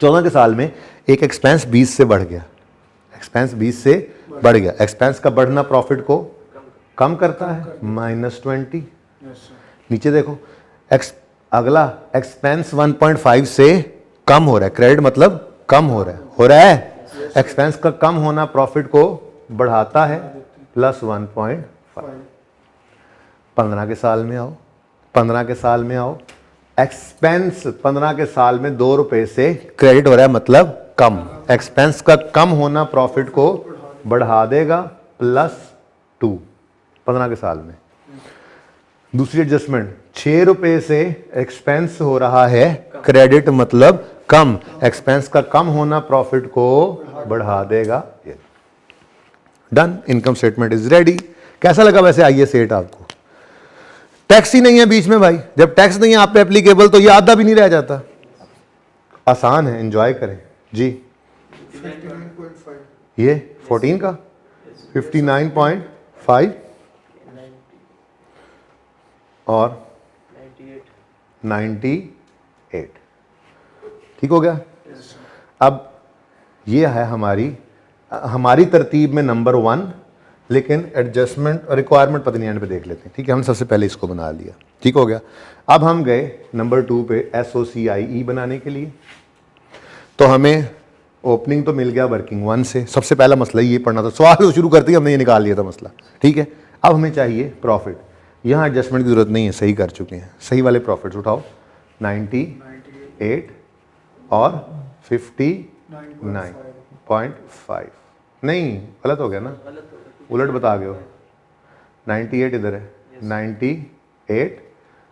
14 के साल में एक एक्सपेंस 20 से बढ़ गया, एक्सपेंस 20 से बढ़ गया। एक्सपेंस का बढ़ना प्रॉफिट को कम करता है, -20। नीचे देखो, अगला एक्सपेंस 1.5 से कम हो रहा है, क्रेडिट मतलब कम हो रहा है, एक्सपेंस का कम होना प्रॉफिट को बढ़ाता है, +1.5। 15 के साल में आओ, 15 के साल में आओ, एक्सपेंस 15 के साल में 2 रुपए से क्रेडिट हो रहा है, मतलब कम। एक्सपेंस का कम होना प्रॉफिट को बढ़ा देगा, +2 15 के साल में। दूसरी एडजस्टमेंट, 6 रुपए से एक्सपेंस हो रहा है, क्रेडिट मतलब कम, एक्सपेंस का कम होना प्रॉफिट को बढ़ा देगा। Done, income statement is ready. कैसा लगा वैसे आइए सेट आपको? टैक्स ही नहीं है बीच में भाई, जब टैक्स नहीं है आप पे एप्लीकेबल तो ये आधा भी नहीं रह जाता। आसान है, एंजॉय करें जी। 59.5 ये 14 का 59.5 और 98। ठीक हो गया। अब ये है हमारी तरतीब में नंबर 1, लेकिन एडजस्टमेंट और रिक्वायरमेंट पता नहीं एंड पे देख लेते हैं। ठीक है, हम सबसे पहले इसको बना लिया, ठीक हो गया। अब हम गए नंबर 2 पे SOCIE बनाने के लिए, तो हमें ओपनिंग तो मिल गया वर्किंग 1 से। सबसे पहला मसला ये पढ़ना था, सवाल शुरू करते ही हमने ये निकाल लिया था मसला। ठीक है, अब हमें चाहिए प्रॉफिट। यहाँ एडजस्टमेंट की जरूरत नहीं है, सही कर चुके हैं। सही वाले प्रॉफिट्स उठाओ, 98 और 59.5। नहीं, गलत हो गया ना, उलट बता गए हो। 98 इधर है, 98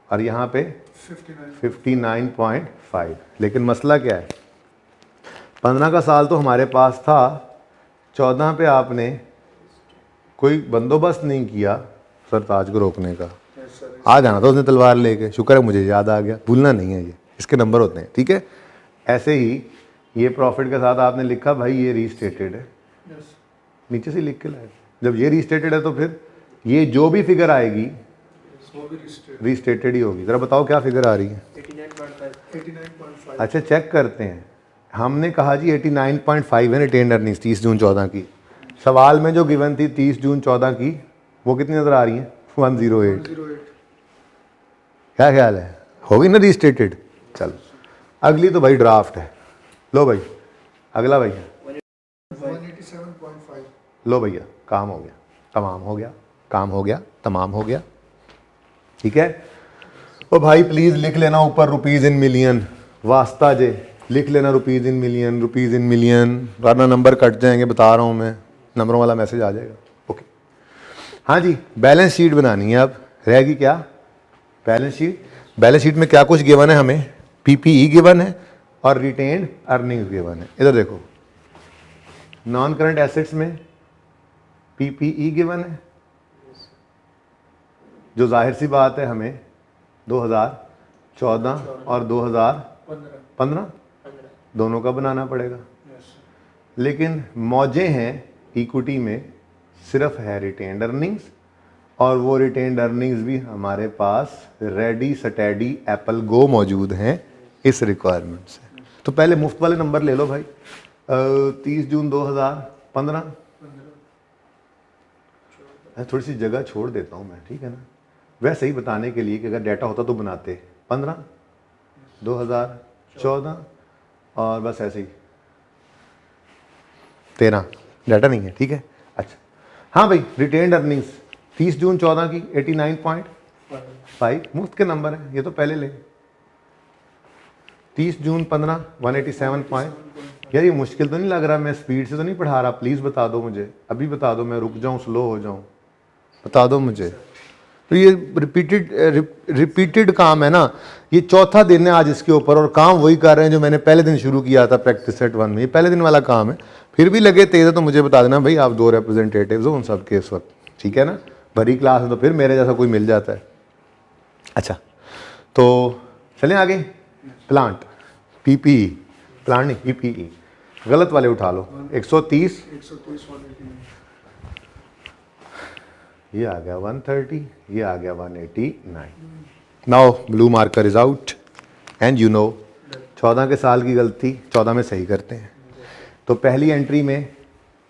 और यहाँ पे 59.5। लेकिन मसला क्या है, 15 का साल तो हमारे पास था, 14 पे आपने कोई बंदोबस्त नहीं किया सरताज को रोकने का। आ जाना था उसने तलवार लेके, शुक्र है मुझे याद आ गया, भूलना नहीं है, ये इसके नंबर होते हैं। ठीक है, ऐसे ही ये प्रॉफिट के साथ आपने लिखा भाई ये रीस्टेटेड है, नीचे से लिख के लाए। जब ये रीस्टेटेड है तो फिर ये जो भी फिगर आएगी रीस्टेटेड ही होगी। जरा बताओ क्या फिगर आ रही है? 89.5। अच्छा, चेक करते हैं। हमने कहा जी 89.5 है रिटेन्ड अर्निंग्स 30 जून 14 की। सवाल में जो गिवन थी 30 जून 14 की, वो कितनी नजर आ रही है? 108। क्या ख्याल है, होगी ना रीस्टेटेड? चलो, अगली तो भाई ड्राफ्ट है। लो भाई, अगला भैया 187.5। लो भैया, काम हो गया, तमाम हो गया, काम हो गया, तमाम हो गया। ठीक है, तो भाई प्लीज लिख लेना ऊपर रुपीज इन मिलियन, वास्ता जे लिख लेना rupees in million, rupees in million, वरना नंबर कट जाएंगे, बता रहा हूँ मैं, नंबरों वाला मैसेज आ जाएगा। ओके, हाँ जी, बैलेंस शीट बनानी है। अब रहेगी क्या? Balance sheet. बैलेंस शीट में क्या कुछ गिवन है हमें? PPE गिवन है और रिटेन्ड अर्निंग्स गिवन है। इधर देखो, नॉन करंट एसेट्स में PPE गिवन है, जो जाहिर सी बात है हमें 2014 और 2015 दोनों का बनाना पड़ेगा। लेकिन मौजें हैं इक्विटी में, सिर्फ है रिटेन्ड अर्निंग्स, और वो रिटेन्ड अर्निंग्स भी हमारे पास रेडी स्टडी एप्पल गो मौजूद हैं इस रिक्वायरमेंट से। तो पहले मुफ्त वाले नंबर ले लो भाई। 30 जून 2015, थोड़ी सी जगह छोड़ देता हूँ मैं, ठीक है ना, वैसे ही बताने के लिए कि अगर डाटा होता तो बनाते। 15 2014 और बस ऐसे ही 13 डाटा नहीं है, ठीक है। अच्छा हाँ भाई, रिटेन्ड अर्निंग्स 30 जून 14 की 89.5 मुफ्त के नंबर है, ये तो पहले ले। 30 जून 15 187 पॉइंट। यार ये मुश्किल तो नहीं लग रहा, मैं स्पीड से तो नहीं पढ़ा रहा, प्लीज़ बता दो मुझे, अभी बता दो, मैं रुक जाऊँ स्लो हो जाऊँ, बता दो मुझे। तो ये रिपीटेड काम है ना, ये चौथा दिन है आज इसके ऊपर, और काम वही कर रहे हैं जो मैंने पहले दिन शुरू किया था प्रैक्टिस सेट 1 में, ये पहले दिन वाला काम है। फिर भी लगे तेज है तो मुझे बता देना भाई, आप 2 रिप्रेजेंटेटिव्स हो उन सब के इस वक्त, ठीक है ना। भरी क्लास है तो फिर मेरे जैसा कोई मिल जाता है। अच्छा तो चलें आगे। प्लांट पीपीई, प्लांट नहीं पीपीई, गलत वाले उठा लो। 130 ये आ गया 130, ये आ गया 189। Now blue marker is out and you know 14 के साल की गलती 14 में सही करते हैं। तो पहली एंट्री में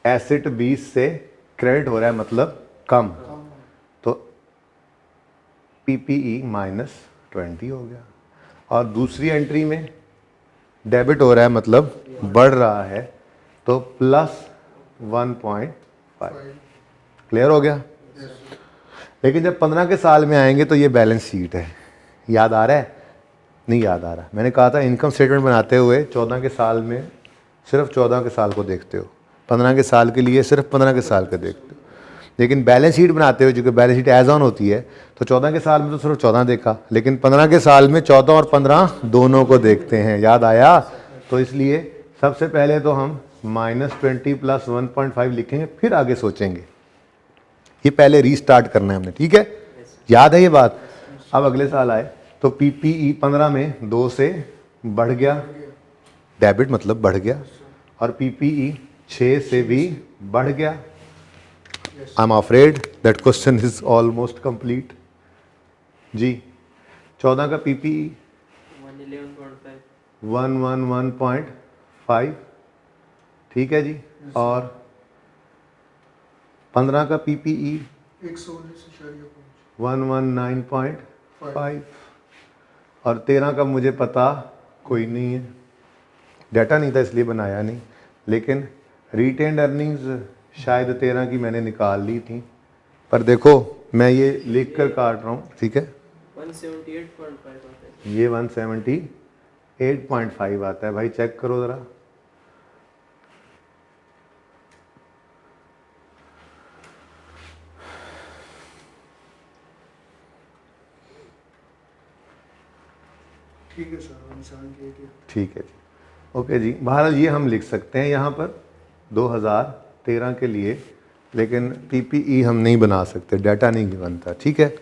एसेट 20 से क्रेडिट हो रहा है, मतलब कम, तो पीपीई -20 हो गया। और दूसरी एंट्री में डेबिट हो रहा है, मतलब बढ़ रहा है, तो +1.5। क्लियर हो गया। लेकिन जब 15 के साल में आएंगे तो ये बैलेंस शीट है, याद आ रहा है? नहीं याद आ रहा। मैंने कहा था इनकम स्टेटमेंट बनाते हुए 14 के साल में सिर्फ 14 के साल को देखते हो, 15 के साल के लिए सिर्फ 15 के साल का देखते हो, लेकिन बैलेंस शीट बनाते हुए, जो कि बैलेंस शीट एज ऑन होती है, तो 14 के साल में तो सिर्फ 14 देखा, लेकिन 15 के साल में 14 और 15 दोनों को देखते हैं। याद आया? तो इसलिए सबसे पहले तो हम -20 + 1.5 लिखेंगे, फिर आगे सोचेंगे। ये पहले रीस्टार्ट करना है हमने, ठीक है? याद है ये बात? अब अगले साल आए तो पीपीई 15 में 2 से बढ़ गया, डेबिट मतलब बढ़ गया, और पीपीई 6 से भी बढ़ गया। I am afraid that question is almost complete जी। 14 का पीपीई 111.5, ठीक है जी। और 15 का पीपीई 119.5, और 13 का मुझे पता कोई नहीं है, डाटा नहीं था इसलिए बनाया नहीं, लेकिन रिटेन्ड अर्निंग्स शायद 13 की मैंने निकाल ली थी, पर देखो मैं ये लिख कर काट रहा हूँ, ठीक है? 178.5 आता है। ये 178.5 आता है भाई, चेक करो ज़रा। ठीक है सर, 178। ठीक है जी, ओके जी। बहरहाल ये हम लिख सकते हैं यहाँ पर 2013 के लिए, लेकिन पीपीई हम नहीं बना सकते, डाटा नहीं बनता, ठीक है?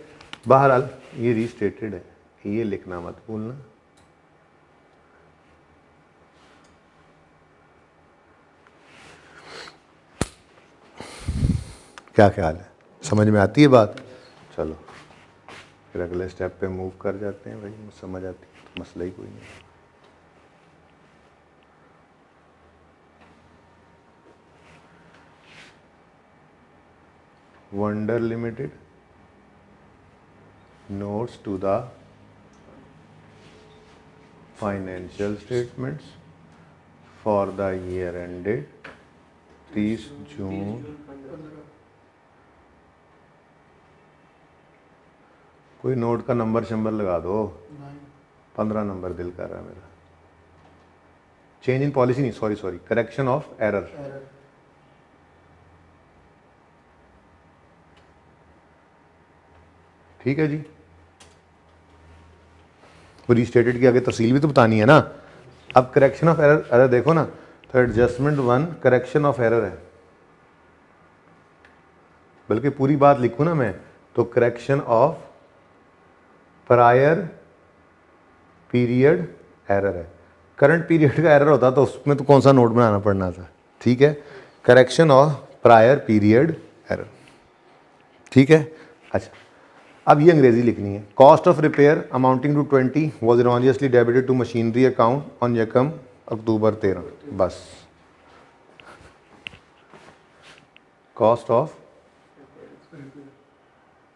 बहरहाल ये रीस्टेटेड है, ये लिखना मत भूलना। क्या ख्याल है, समझ में आती है बात? चलो फिर अगले स्टेप पे मूव कर जाते हैं भाई, समझ आती है तो मसला ही कोई नहीं। Wonder limited notes to the financial statements for the year ended 30 जून। कोई नोट का नंबर शंबर लगा दो, 15 नंबर दिल कर रहा है मेरा। चेंज इन पॉलिसी नहीं, सॉरी, करेक्शन ऑफ एरर। ठीक है जी। वो रीस्टेटेड की आगे तफसील भी तो बतानी है ना। अब करेक्शन ऑफ एरर देखो ना, तो एडजस्टमेंट 1 करेक्शन ऑफ एरर है, बल्कि पूरी बात लिखूँ ना मैं तो correction of prior period error है। करंट पीरियड का एरर होता तो उसमें तो कौन सा नोट बनाना पड़ना था, ठीक है? Correction of prior period error, ठीक है? अच्छा, अब ये अंग्रेजी लिखनी है। Cost of repair amounting to 20 was erroneously debited to machinery account on यकम अक्टूबर 13। बस कॉस्ट ऑफ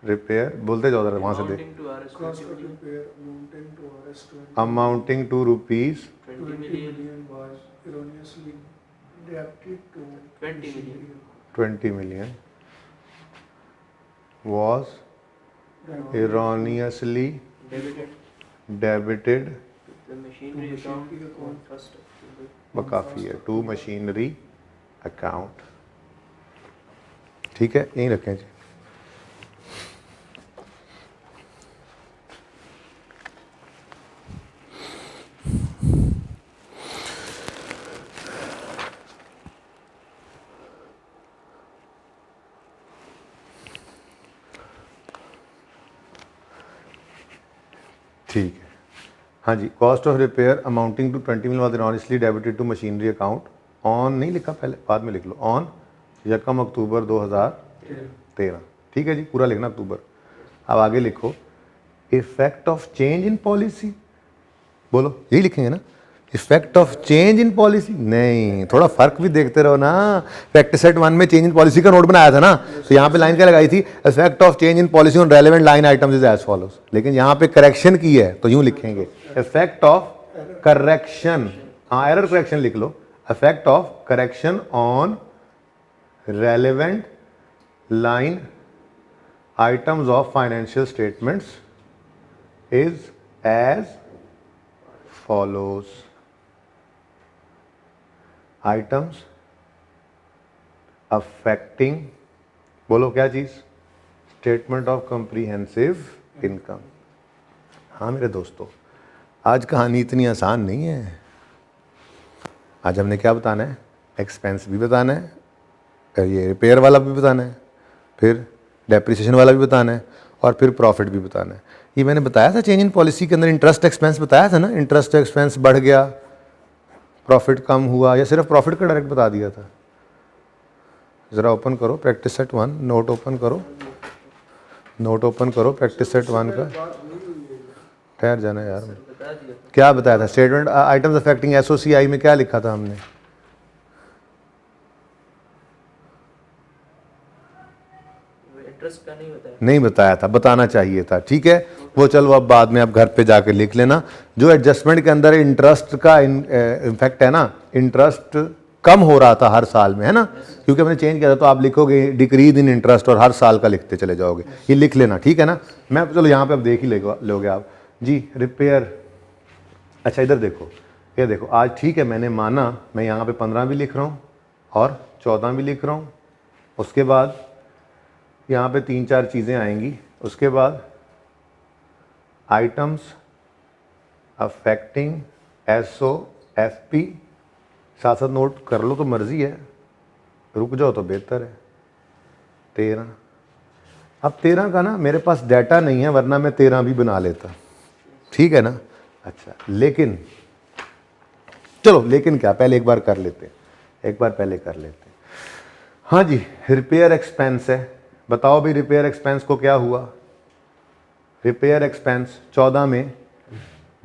रिपेयर बोलते जाओ, वहां से देख। Cost of repair amounting to Rs 20 amounting to rupees 20 million million was erroneously Adapted to 20 million. 20 million was erroneously Debited debited the machinery account on 1st October. काफ़ी है to machinery account. ठीक है, यहीं रखें जी। ठीक है, हाँ जी। Cost of repair amounting to 20 million was erroneously debited to machinery account on, नहीं लिखा पहले, बाद में लिख लो, ऑन 1 अक्टूबर 2013। ठीक है जी, पूरा लिखना अक्टूबर। अब आगे लिखो effect of change in policy, बोलो यही लिखेंगे ना, effect of change in policy. नहीं, थोड़ा फर्क भी देखते रहो ना। प्रैक्टिस सेट 1 में चेंज इन पॉलिसी का नोट बनाया था ना, तो यहाँ पे लाइन क्या लगाई थी, effect of change in policy on relevant line items is as follows. लेकिन यहाँ पे करेक्शन की है तो यूं लिखेंगे इफेक्ट ऑफ करेक्शन, हाँ एरर करेक्शन लिख लो, effect of correction on relevant line items of financial statements is as follows. Items affecting, बोलो क्या चीज, स्टेटमेंट ऑफ कॉम्प्रिहेंसिव इनकम। हाँ मेरे दोस्तों, आज कहानी इतनी आसान नहीं है। आज हमने क्या बताना है, एक्सपेंस भी बताना है, ये रिपेयर वाला भी बताना है, फिर डेप्रिसिएशन वाला भी बताना है, और फिर प्रॉफिट भी बताना है। ये मैंने बताया था चेंज इन पॉलिसी के अंदर, इंटरेस्ट एक्सपेंस बताया था ना, इंटरेस्ट एक्सपेंस बढ़ गया, प्रॉफिट कम हुआ, या सिर्फ प्रॉफिट का डायरेक्ट बता दिया था। ज़रा ओपन करो प्रैक्टिस सेट 1, नोट ओपन करो, नोट ओपन करो प्रैक्टिस सेट 1 का। ठहर जाना यार, बता दिया था। क्या बताया था, स्टेटमेंट आइटम्स अफेक्टिंग एसओसीआई में क्या लिखा था हमने, इंटरेस्ट का नहीं बताया। नहीं बताया था, बताना चाहिए था। ठीक है, वो चलो अब बाद में आप घर पे जाकर लिख लेना। जो एडजस्टमेंट के अंदर इंटरेस्ट का इम्फेक्ट है ना, इंटरेस्ट कम हो रहा था हर साल में, है ना, क्योंकि हमने चेंज किया था, तो आप लिखोगे डिक्रीज इन इंटरेस्ट और हर साल का लिखते चले जाओगे। ये लिख लेना, ठीक है ना। मैं चलो यहाँ पे अब देख ही लोगे आप जी। रिपेयर, अच्छा इधर देखो, ये देखो, आज ठीक है मैंने माना, मैं यहाँ पे 15 भी लिख रहा हूँ और 14 भी लिख रहा हूँ। उसके बाद यहाँ पे 3-4 चीज़ें आएंगी। उसके बाद आइटम्स अफेक्टिंग SOFP, साथ साथ नोट कर लो तो मर्जी है, रुक जाओ तो बेहतर है। 13, अब 13 का ना मेरे पास डाटा नहीं है, वरना मैं 13 भी बना लेता, ठीक है ना। अच्छा लेकिन चलो, लेकिन क्या, पहले एक बार कर लेते हैं, एक बार पहले कर लेते हैं। हाँ जी, रिपेयर एक्सपेंस है, बताओ भाई रिपेयर एक्सपेंस को क्या हुआ। रिपेयर एक्सपेंस 14 में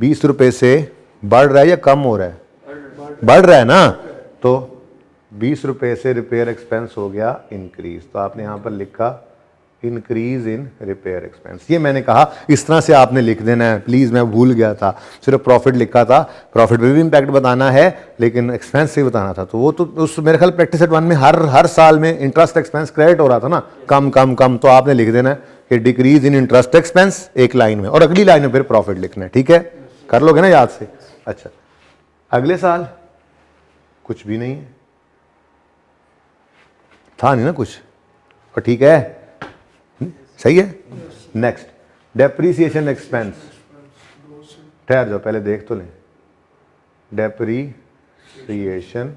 20 रुपये से बढ़ रहा है या कम हो रहा है, बढ़ रहा है ना, तो 20 रुपये से रिपेयर एक्सपेंस हो गया इंक्रीज। तो आपने यहाँ पर लिखा इंक्रीज इन रिपेयर एक्सपेंस। ये मैंने कहा इस तरह से आपने लिख देना है, प्लीज़ मैं भूल गया था, सिर्फ प्रॉफिट लिखा था, प्रॉफिट में भी इम्पैक्ट बताना है लेकिन एक्सपेंस से बताना था। तो वो तो उस मेरे ख्याल प्रैक्टिस सेट 1 में हर साल में इंटरेस्ट एक्सपेंस क्रेडिट हो रहा था ना, कम कम कम, तो आपने लिख देना है कि डिक्रीज इन इंटरेस्ट एक्सपेंस एक लाइन में, और अगली लाइन में फिर प्रॉफिट लिखना है, ठीक है, कर लोगे ना याद से। अच्छा, अगले साल कुछ भी नहीं है, था नहीं ना कुछ, और ठीक है, सही है। नेक्स्ट, डेप्रीसिएशन एक्सपेंस, ठहर जाओ पहले देख तो लें। डेप्रीसिएशन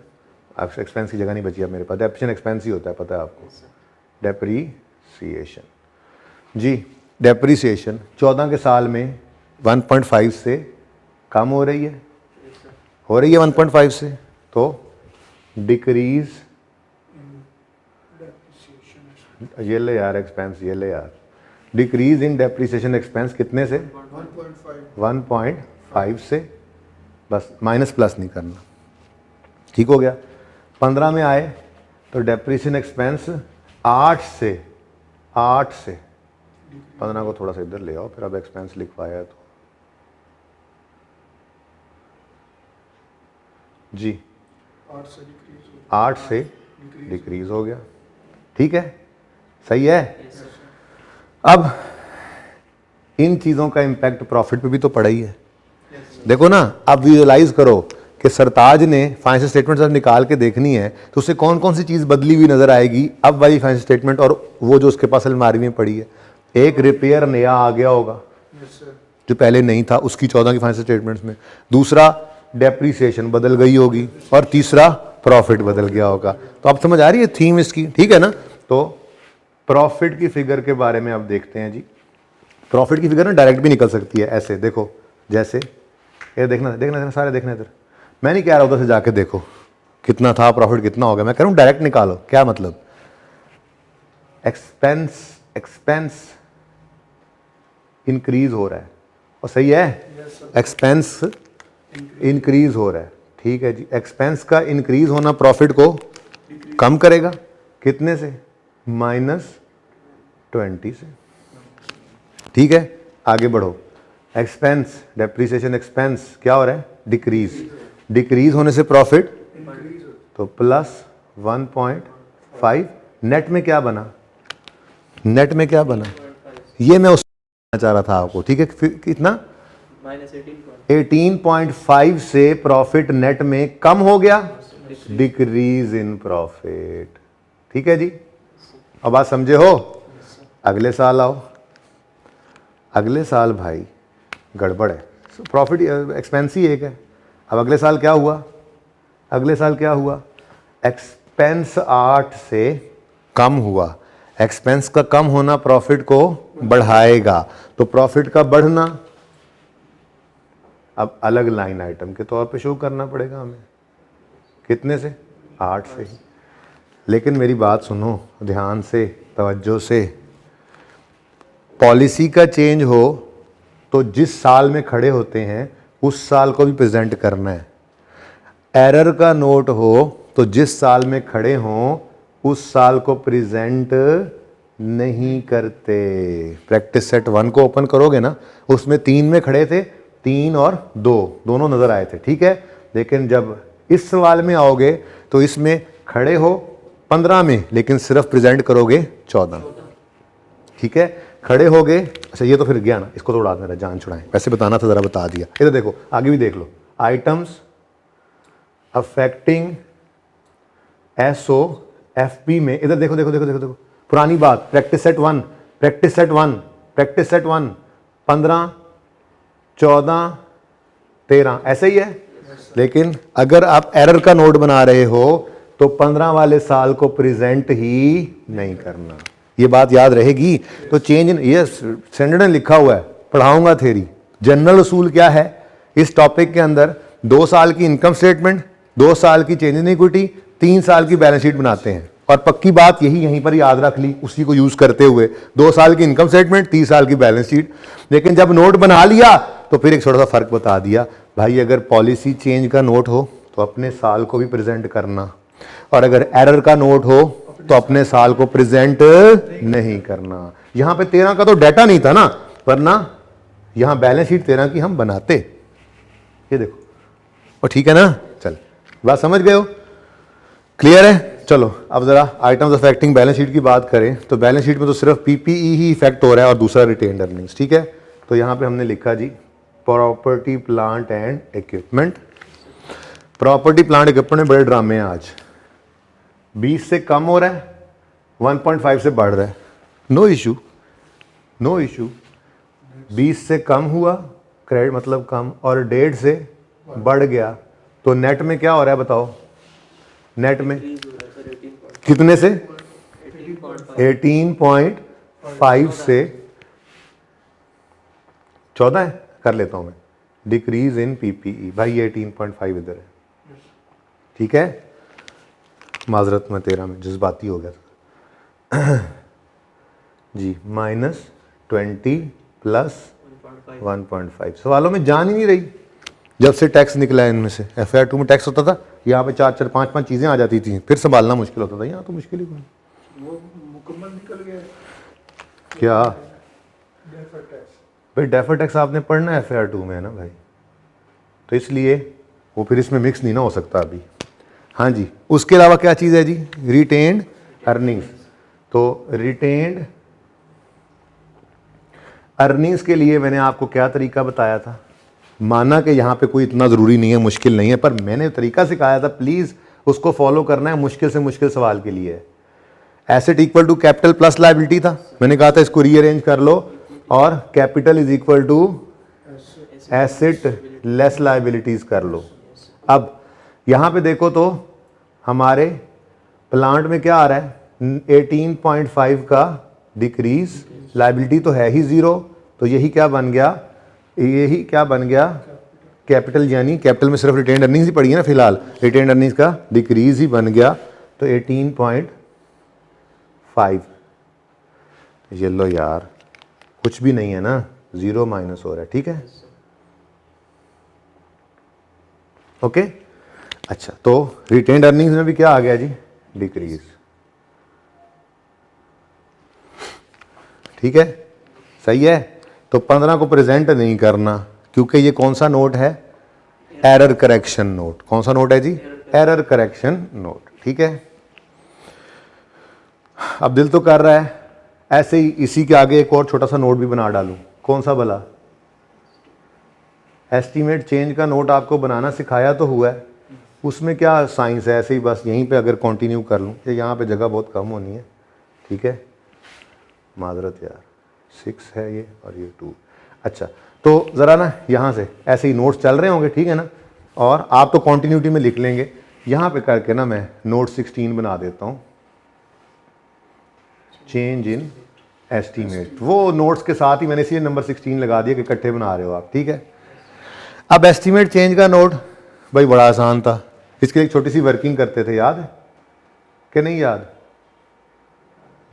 एक्सपेंस की जगह नहीं बची अब मेरे पास, डेप्रीसिएशन एक्सपेंस ही होता है, पता है आपको। डेप्रीसिएशन जी, डेप्रीसिएशन 14 के साल में 1.5 से कम हो रही है, 1.5 से, तो डिक्रीज, ये ले यार एक्सपेंस, ये ले यार, डिक्रीज इन डेप्रीसिएशन एक्सपेंस कितने से, 1.5 से, बस माइनस प्लस नहीं करना, ठीक हो गया। 15 में आए तो डेप्रीसिएशन एक्सपेंस 8 से 15 को थोड़ा सा इधर ले आओ, फिर अब एक्सपेंस लिखवाया तो जी 8 से डिक्रीज हो 8 से डिक्रीज हो गया। ठीक है, सही है। Yes, sir. अब इन चीज़ों का इम्पैक्ट प्रॉफिट पे भी तो पड़ा ही है। देखो ना, आप विजुअलाइज करो कि सरताज ने फाइनेंशियल स्टेटमेंट जब निकाल के देखनी है तो उससे कौन कौन सी चीज़ बदली हुई नजर आएगी अब वाली फाइनेंशियल स्टेटमेंट और वो जो उसके पास अलमारी में पड़ी है। एक रिपेयर नया आ गया होगा यस सर जो पहले नहीं था उसकी 14 की फाइनेंशियल स्टेटमेंट्स में, दूसरा डेप्रीसिएशन बदल गई होगी और तीसरा प्रॉफिट बदल गया होगा। तो आप समझ आ रही है थीम इसकी, ठीक है ना। तो प्रॉफिट की फिगर के बारे में अब देखते हैं जी। प्रॉफिट की फिगर ना डायरेक्ट भी निकल सकती है, ऐसे देखो, जैसे ये देखना देखना देखना सारे देखना इधर। मैं नहीं कह रहा उधर से जाके देखो कितना था प्रॉफिट कितना हो गया, मैं कह रहा हूँ डायरेक्ट निकालो। क्या मतलब, एक्सपेंस इंक्रीज हो रहा है और सही है, यस सर एक्सपेंस इंक्रीज हो रहा है, ठीक है जी। एक्सपेंस का इंक्रीज होना प्रॉफिट को कम करेगा, कितने से, -20 से, ठीक है। आगे बढ़ो, एक्सपेंस डेप्रीसिएशन एक्सपेंस क्या हो रहा है, डिक्रीज, डिक्रीज होने से प्रॉफिट इंक्रीज हो तो +1.5। नेट में क्या बना, नेट में क्या बना, ये मैं उस चाह रहा था आपको, ठीक है। फिर कितना, -18 point. 18.5 से प्रॉफिट नेट में कम हो गया, डिक्रीज इन प्रॉफिट, ठीक है जी। अब बात समझे हो। अगले साल आओ, अगले साल भाई गड़बड़ है, प्रॉफिट एक्सपेंस ही एक है। अब अगले साल क्या हुआ, अगले साल क्या हुआ, एक्सपेंस 8 से कम हुआ, एक्सपेंस का कम होना प्रॉफिट को बढ़ाएगा, तो प्रॉफिट का बढ़ना अब अलग लाइन आइटम के तौर पे शो करना पड़ेगा हमें, कितने से, 8 से ही। लेकिन मेरी बात सुनो ध्यान से, तवज्जो से, पॉलिसी का चेंज हो तो जिस साल में खड़े होते हैं उस साल को भी प्रेजेंट करना है। एरर का नोट हो तो जिस साल में खड़े हों उस साल को प्रेजेंट नहीं करते। प्रैक्टिस सेट 1 को ओपन करोगे ना, उसमें 3 में खड़े थे, 3 और 2 दोनों नजर आए थे, ठीक है। लेकिन जब इस सवाल में आओगे तो इसमें खड़े हो 15 में लेकिन सिर्फ प्रेजेंट करोगे 14, ठीक है। खड़े हो गए, अच्छा ये तो फिर गया ना, इसको तो उड़ा मेरा जान छुड़ाएं, वैसे बताना था, जरा बता दिया। इधर देखो, आगे भी देख लो, आइटम्स अफेक्टिंग SOFP में, इधर देखो देखो देखो देखो देखो, पुरानी बात, practice set 1, practice set 1, practice set 1, 15, 14, 13 ऐसे ही है। लेकिन अगर आप एरर का नोट बना रहे हो तो 15 वाले साल को प्रेजेंट ही नहीं करना, ये बात याद रहेगी। तो चेंज इन, ये स्टैंडर्ड में लिखा हुआ है, पढ़ाऊंगा थ्योरी। जनरल उसूल क्या है इस टॉपिक के अंदर, 2 साल की इनकम स्टेटमेंट, 2 साल की चेंज इन इक्विटी, 3 साल की बैलेंस शीट बनाते हैं। और पक्की बात यही यहीं पर याद रख ली, उसी को यूज करते हुए 2 साल की इनकम स्टेटमेंट, 3 साल की बैलेंस शीट। लेकिन जब नोट बना लिया तो फिर एक छोटा सा फर्क बता दिया, भाई अगर पॉलिसी चेंज का नोट हो तो अपने साल को भी प्रेजेंट करना, और अगर एरर का नोट हो तो अपने साल को प्रेजेंट नहीं करना। यहां पे 13 का तो डाटा नहीं था ना, वरना यहां बैलेंस शीट 13 की हम बनाते, ये देखो, और ठीक है ना। चल बात समझ गए हो, क्लियर है। चलो अब जरा आइटम्स अफेक्टिंग बैलेंस शीट की बात करें तो बैलेंस शीट में तो सिर्फ पीपीई ही इफेक्ट हो रहा है और दूसरा रिटेन्ड अर्निंग्स, ठीक है। तो यहां पे हमने लिखा जी property plant and equipment. Property plant equipment में बड़े ड्रामे हैं आज, 20 से कम हो रहा है, 1.5 से बढ़ रहा है, नो इशू, नो इशू। 20 से कम हुआ क्रेडिट मतलब कम, और 1.5 से बढ़ गया, तो नेट में क्या हो रहा है बताओ, नेट में Increase हो रहा है सर 18 कितने से, 18.5. 18.5 से 14 है, कर लेता हूं मैं, डिक्रीज इन पीपीई, भाई ये 18.5 इधर है, ठीक है। माजरत में 13 में जज्बाती हो गया था जी, -20 प्लस 1.5। सवालों में जान ही नहीं रही जब से टैक्स निकला है इनमें से। FIR 2 में टैक्स होता था, यहाँ पे 4-4, 5-5 चीज़ें आ जाती थी, फिर संभालना मुश्किल होता था, यहाँ तो मुश्किल ही कोई नहीं। वो मुकम्मल निकल गया क्या डेफर टैक्स। भाई, डेफर टैक्स आपने पढ़ना है FIR 2 में है ना भाई, तो इसलिए वो फिर इसमें मिक्स नहीं ना हो सकता अभी। हाँ जी, उसके अलावा क्या चीज़ है जी? Retained earnings. तो रिटेन्ड अर्निंग्स के लिए मैंने आपको क्या तरीका बताया था? माना कि यहाँ पे कोई इतना ज़रूरी नहीं है, मुश्किल नहीं है, पर मैंने तरीका सिखाया था, प्लीज़ उसको फॉलो करना है, मुश्किल से मुश्किल सवाल के लिए। Asset equal to capital plus liability था, मैंने कहा था इसको रीअरेंज कर लो, और capital is equal to asset less liabilities कर लो। अब यहाँ पे देखो तो हमारे प्लांट में क्या आ रहा है? 18.5 का डिक्रीज, लायबिलिटी तो है ही ज़ीरो, तो यही क्या बन गया? यही क्या बन गया? कैपिटल, यानी कैपिटल में सिर्फ रिटेन्ड अर्निंग्स ही पड़ी है ना फिलहाल, रिटेन्ड अर्निंग्स का डिक्रीज ही बन गया, तो 18.5। ये लो यार, कुछ भी नहीं है ना, जीरो माइनस हो रहा है, ठीक है, ओके। अच्छा, तो रिटेन्ड अर्निंग्स में भी क्या आ गया जी? डिक्रीज, ठीक है, सही है। तो 15 को प्रेजेंट नहीं करना, क्योंकि ये कौन सा नोट है? Error correction note. कौन सा नोट है जी? एरर करेक्शन नोट, ठीक है। अब दिल तो कर रहा है ऐसे ही इसी के आगे एक और छोटा सा नोट भी बना डालूं। कौन सा भला? एस्टीमेट चेंज का नोट आपको बनाना सिखाया तो हुआ है, उसमें क्या साइंस है, ऐसे ही बस यहीं पे अगर कंटिन्यू कर लूँ, ये यहाँ पे जगह बहुत कम होनी है, ठीक है, माजरत यार, 6 है ये और ये 2। अच्छा, तो ज़रा ना यहाँ से ऐसे ही नोट्स चल रहे होंगे, ठीक है ना, और आप तो कॉन्टीन्यूटी में लिख लेंगे। यहाँ पे करके ना मैं नोट 16 बना देता हूँ, चेंज इन एस्टीमेट। वो नोट्स के साथ ही मैंने इसलिए नंबर 16 लगा दिया कि इकट्ठे बना रहे हो आप, ठीक है। अब एस्टीमेट चेंज का नोट भाई बड़ा आसान था, इसके लिए एक छोटी सी वर्किंग करते थे, याद है कि नहीं याद?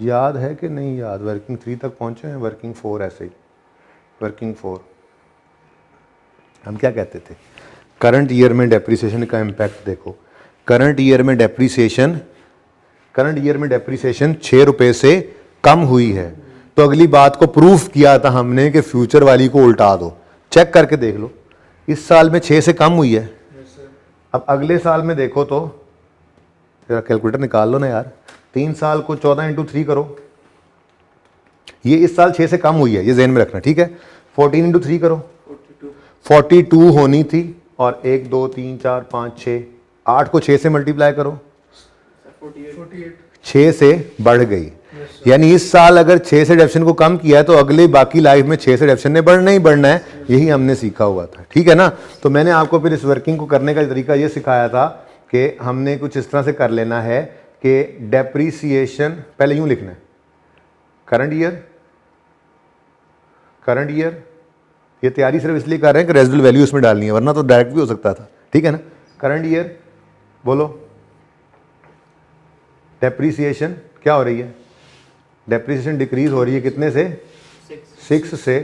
याद है कि नहीं याद? वर्किंग 3 तक पहुंचे हैं, वर्किंग 4 ऐसे ही। वर्किंग 4 हम क्या कहते थे? करंट ईयर में डेप्रिसिएशन का इम्पैक्ट देखो। करंट ईयर में डेप्रिसिएशन 6 रुपए से कम हुई है, तो अगली बात को प्रूफ किया था हमने कि फ्यूचर वाली को उल्टा दो। चेक करके देख लो, इस साल में 6 से कम हुई है। अब अगले साल में देखो तो जरा कैलकुलेटर निकाल लो ना यार, 3 साल को 14 × 3 करो, ये इस साल 6 से कम हुई है, ये ज़हन में रखना, ठीक है। 14 × 3 करो, 42 होनी थी, और 1 2 3 4 5 6, 8 को 6 से मल्टीप्लाई करो, 6 से बढ़ गई। यानी इस साल अगर 6 से डेफिशन को कम किया है तो अगले बाकी लाइफ में 6 से डेफिशन ने बढ़ना ही बढ़ना है, यही हमने सीखा हुआ था, ठीक है ना। तो मैंने आपको फिर इस वर्किंग को करने का तरीका ये सिखाया था कि हमने कुछ इस तरह से कर लेना है कि डेप्रीसिएशन पहले यूं लिखना है, करंट ईयर, ये तैयारी सिर्फ इसलिए कर रहे हैं कि रेजिडुअल वैल्यू इसमें डालनी है, वरना तो डायरेक्ट भी हो सकता था, ठीक है ना। करंट ईयर बोलो, डेप्रीसिएशन क्या हो रही है? डेप्रीसिएशन डिक्रीज हो रही है कितने से? 6 से,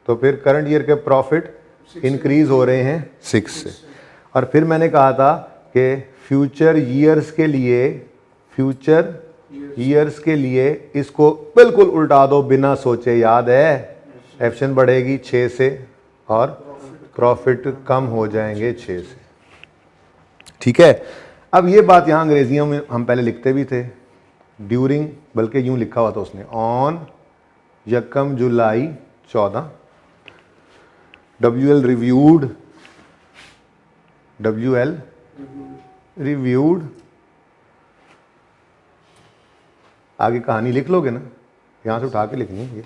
तो फिर करंट ईयर के प्रॉफिट इंक्रीज हो रहे हैं 6 से। और फिर मैंने कहा था कि फ्यूचर ईयर्स के लिए इसको बिल्कुल उल्टा दो बिना सोचे, याद है, एफिशिएंट बढ़ेगी 6 से और प्रॉफिट कम हो जाएंगे 6 से, ठीक है। अब ये बात यहाँ अंग्रेजियों में हम पहले लिखते भी थे, ड्यूरिंग, बल्कि यूं लिखा हुआ था उसने, ऑन 1 जुलाई 14 WL रिव्यूड, आगे कहानी लिख लोगे ना, यहाँ से उठा के लिखनी है ये।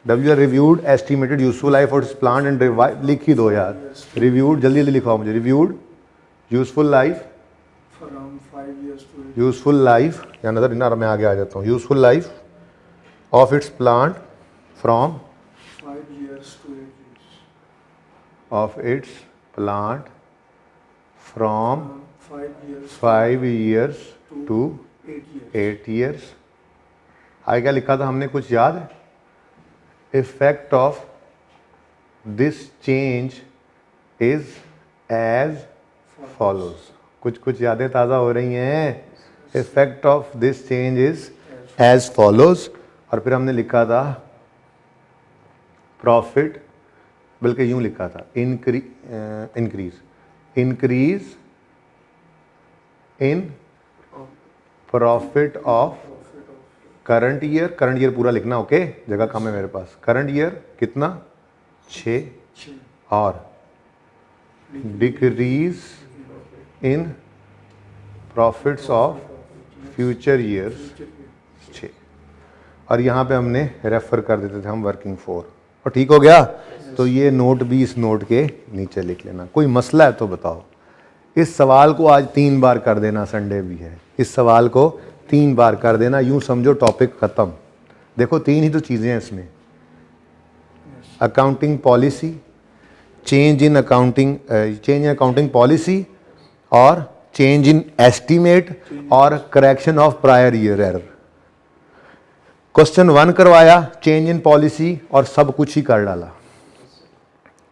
WL reviewed estimated useful life और प्लान एंड लिख ही दो यार, रिव्यूड जल्दी जल्दी लिखवाओ मुझे, reviewed useful life, useful life, या नजर ना मैं आगे आ जाता हूँ, useful life of its plant from 5 years to 8 years। आगे क्या लिखा था हमने, कुछ याद है? Effect of this change is as follows. कुछ यादें ताज़ा हो रही हैं। Effect of this change is as follows, और फिर हमने लिखा था प्रॉफिट, बल्कि यूं लिखा था increase in profit of current year पूरा लिखना, ओके, जगह कम है मेरे पास। करंट ईयर कितना 6 और decrease in profits of future years 6, और यहाँ पे हमने रेफर कर देते थे हम वर्किंग फॉर, और ठीक हो गया। तो ये नोट भी इस नोट के नीचे लिख लेना। कोई मसला है तो बताओ। इस सवाल को आज 3 बार कर देना, संडे भी है, इस सवाल को 3 बार कर देना, यूं समझो टॉपिक खत्म। देखो 3 ही तो चीज़ें हैं इसमें, accounting policy, change in accounting policy, और चेंज इन एस्टीमेट, और correction of prior year error. Question 1 करवाया, चेंज इन पॉलिसी, और सब कुछ ही कर डाला।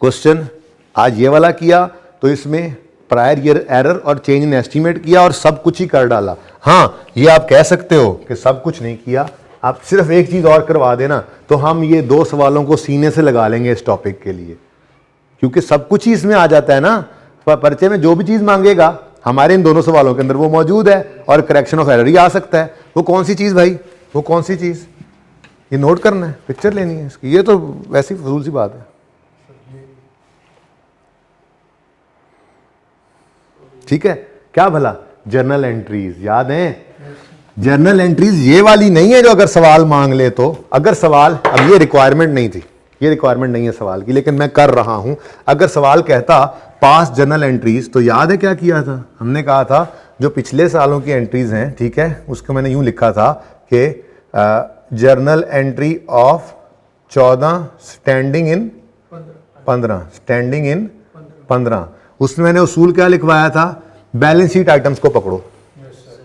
क्वेश्चन आज ये वाला किया तो इसमें प्रायर ईयर एरर और चेंज इन एस्टीमेट किया और सब कुछ ही कर डाला। हाँ, ये आप कह सकते हो कि सब कुछ नहीं किया, आप सिर्फ एक चीज़ और करवा देना तो हम ये 2 सवालों को सीने से लगा लेंगे इस टॉपिक के लिए, क्योंकि सब कुछ ही इसमें आ जाता है ना। पर्चे में जो भी चीज़ मांगेगा हमारे इन दोनों सवालों के अंदर वो मौजूद है, और करेक्शन ऑफ एरर ही आ सकता है। वो कौन सी चीज़ भाई, वो कौन सी चीज़, ये नोट करना है, पिक्चर लेनी है इसकी, ये तो वैसी फजूल सी बात है। ठीक है, क्या भला, जर्नल एंट्रीज याद हैं? जर्नल एंट्रीज ये वाली नहीं है जो अगर सवाल मांग ले तो, अगर सवाल, अब ये रिक्वायरमेंट नहीं थी, ये रिक्वायरमेंट नहीं है सवाल की, लेकिन मैं कर रहा हूं। अगर सवाल कहता पास जर्नल एंट्रीज, तो याद है क्या किया था हमने? कहा था जो पिछले सालों की एंट्रीज हैं, ठीक है, उसको मैंने यूं लिखा था कि journal entry of 14 standing in 15। उसमें मैंने उसूल क्या लिखवाया था? बैलेंस शीट आइटम्स को पकड़ो।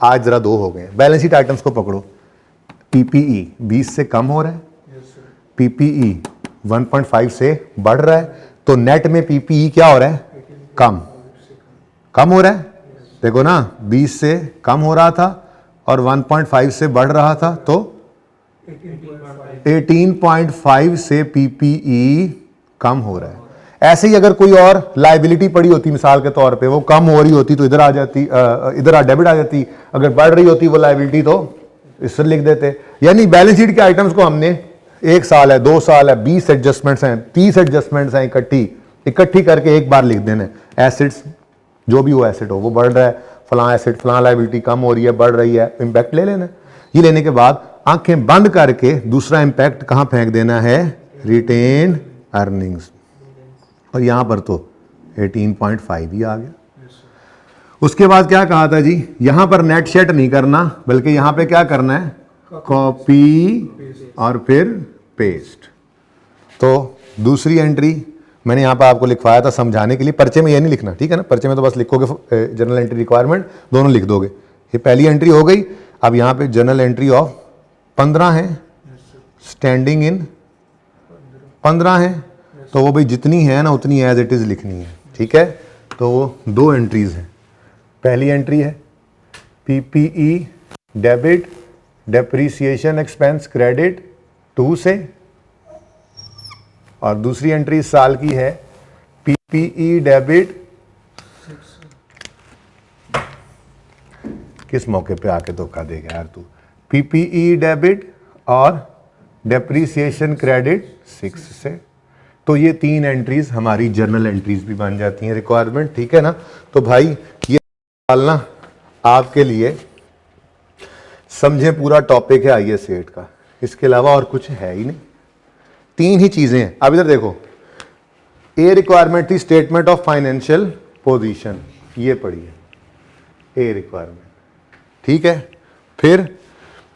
आज जरा 2 हो गए। बैलेंस शीट आइटम्स को पकड़ो। पीपीई 20 से कम हो रहा है, पीपीई 1.5 से बढ़ रहा है, तो नेट में पीपीई क्या हो रहा है? कम हो रहा है। देखो ना, 20 से कम हो रहा था और 1.5 से बढ़ रहा था, तो 18.5 से पीपीई कम हो रहा है। ऐसे ही अगर कोई और लाइबिलिटी पड़ी होती, मिसाल के तौर पे वो कम हो रही होती तो इधर आ जाती, इधर डेबिट आ जाती, अगर बढ़ रही होती वो लाइबिलिटी तो इससे लिख देते। यानी बैलेंस शीट के आइटम्स को हमने 1 साल है, 2 साल है, 20 एडजस्टमेंट्स हैं, 30 एडजस्टमेंट्स हैं, इकट्ठी करके एक बार लिख देना। एसेट्स जो भी वो एसेट हो, वो बढ़ रहा है, फलां एसेट फलां लाइबिलिटी कम हो रही है, बढ़ रही है, इम्पैक्ट ले लेना। ये लेने के बाद आंखें बंद करके दूसरा इम्पैक्ट कहां फेंक देना है? रिटेन्ड अर्निंग्स, और यहां पर तो 18.5 ही आ गया। उसके बाद क्या कहा था जी? यहां पर नेट शेट नहीं करना, बल्कि यहां पे क्या करना है? कॉपी और फिर पेस्ट। तो दूसरी एंट्री मैंने यहां पर आपको लिखवाया था समझाने के लिए, पर्चे में ये नहीं लिखना, ठीक है ना? पर्चे में तो बस लिखोगे जनरल एंट्री रिक्वायरमेंट, दोनों लिख दोगे। ये पहली एंट्री हो गई। अब यहां पे जनरल एंट्री ऑफ 15 है, स्टैंडिंग इन 15 है, तो वो भाई जितनी है ना उतनी एज इट इज लिखनी है, ठीक है? तो वो 2 एंट्रीज हैं। पहली एंट्री है PPE debit depreciation expense credit 2 से, और दूसरी एंट्री इस साल की है पीपीई डेबिट, किस मौके पे आके धोखा देगा यार तू? पीपीई डेबिट और डेप्रीसिएशन क्रेडिट 6 से। तो ये 3 एंट्रीज हमारी जर्नल एंट्रीज भी बन जाती हैं, रिक्वायरमेंट, ठीक है ना? तो भाई ये डालना आपके लिए, समझे पूरा टॉपिक है आईएएस 8 का, इसके अलावा और कुछ है ही नहीं। 3 ही चीजें हैं। अब इधर देखो, ए रिक्वायरमेंट थी स्टेटमेंट ऑफ फाइनेंशियल पोजीशन, ये पढ़ी है ए रिक्वायरमेंट, ठीक है? फिर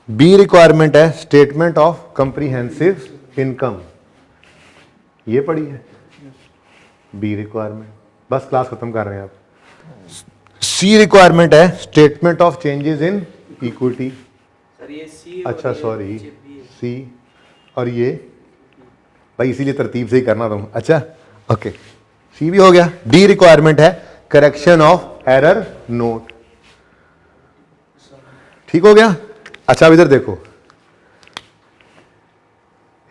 बी रिक्वायरमेंट है स्टेटमेंट ऑफ कंप्रीहेंसिव इनकम, ये पढ़ी है बी रिक्वायरमेंट। बस क्लास खत्म कर रहे हैं आप। सी रिक्वायरमेंट है statement of changes in equity. Sir ये सी, अच्छा सॉरी, सी और ये भाई इसीलिए तरतीब से ही करना तुम। अच्छा ओके, सी भी हो गया। डी रिक्वायरमेंट है करेक्शन ऑफ एरर नोट, ठीक हो गया? अच्छा अब इधर देखो,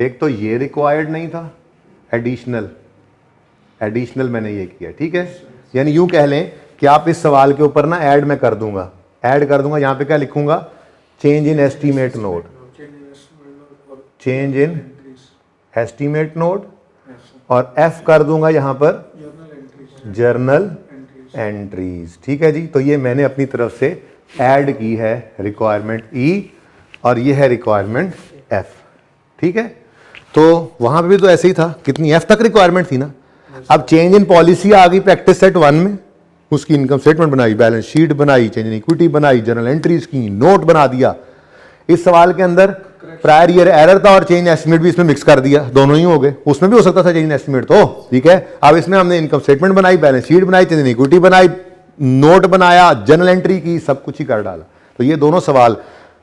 एक तो ये रिक्वायर्ड नहीं था, एडिशनल मैंने ये किया, ठीक है? यानी यूं कह लें कि आप इस सवाल के ऊपर ना ऐड मैं कर दूंगा, ऐड कर दूंगा, यहाँ पे क्या लिखूंगा, change in estimate note, change in entries estimate note, yes sir और एफ कर दूंगा यहाँ पर journal entries journal entries entries. ठीक है जी, तो ये मैंने अपनी तरफ से ऐड की है रिक्वायरमेंट ई और ये है रिक्वायरमेंट एफ। ठीक है, तो वहां पे भी तो ऐसे ही था, कितनी एफ तक रिक्वायरमेंट थी ना। अब चेंज इन पॉलिसी आ गई प्रैक्टिस सेट 1 में, उसकी इनकम स्टेटमेंट बनाई, बैलेंस शीट बनाई, चेंज इन इक्विटी बनाई, जर्नल एंट्रीज की, नोट बना दिया। इस सवाल के अंदर प्रायर ईयर एरर था और चेंज एस्टिमेट भी इसमें मिक्स कर दिया, दोनों ही हो गए। उसमें भी हो सकता था चेंज एस्टिमेट तो, ठीक है। अब इसमें हमने इनकम स्टेटमेंट बनाई, बैलेंस शीट बनाई, चेंज इन इक्विटी बनाई, नोट बनाया, जर्नल एंट्री की, सब कुछ ही कर डाला। तो ये दोनों सवाल,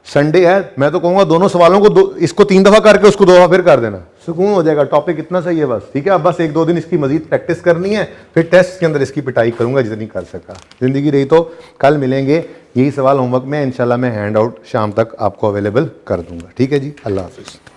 संडे है, मैं तो कहूंगा दोनों सवालों को इसको 3 दफा करके उसको 2 दफा फिर कर देना, सुकून हो जाएगा। टॉपिक इतना सही है बस, ठीक है। अब बस 1-2 दिन इसकी मजीद प्रैक्टिस करनी है, फिर टेस्ट के अंदर इसकी पिटाई करूंगा जितनी कर सका। जिंदगी रही तो कल मिलेंगे, यही सवाल होमवर्क में इंशाल्लाह मैं हैंड आउट शाम तक आपको अवेलेबल कर दूंगा। ठीक है जी, अल्लाह हाफिज़।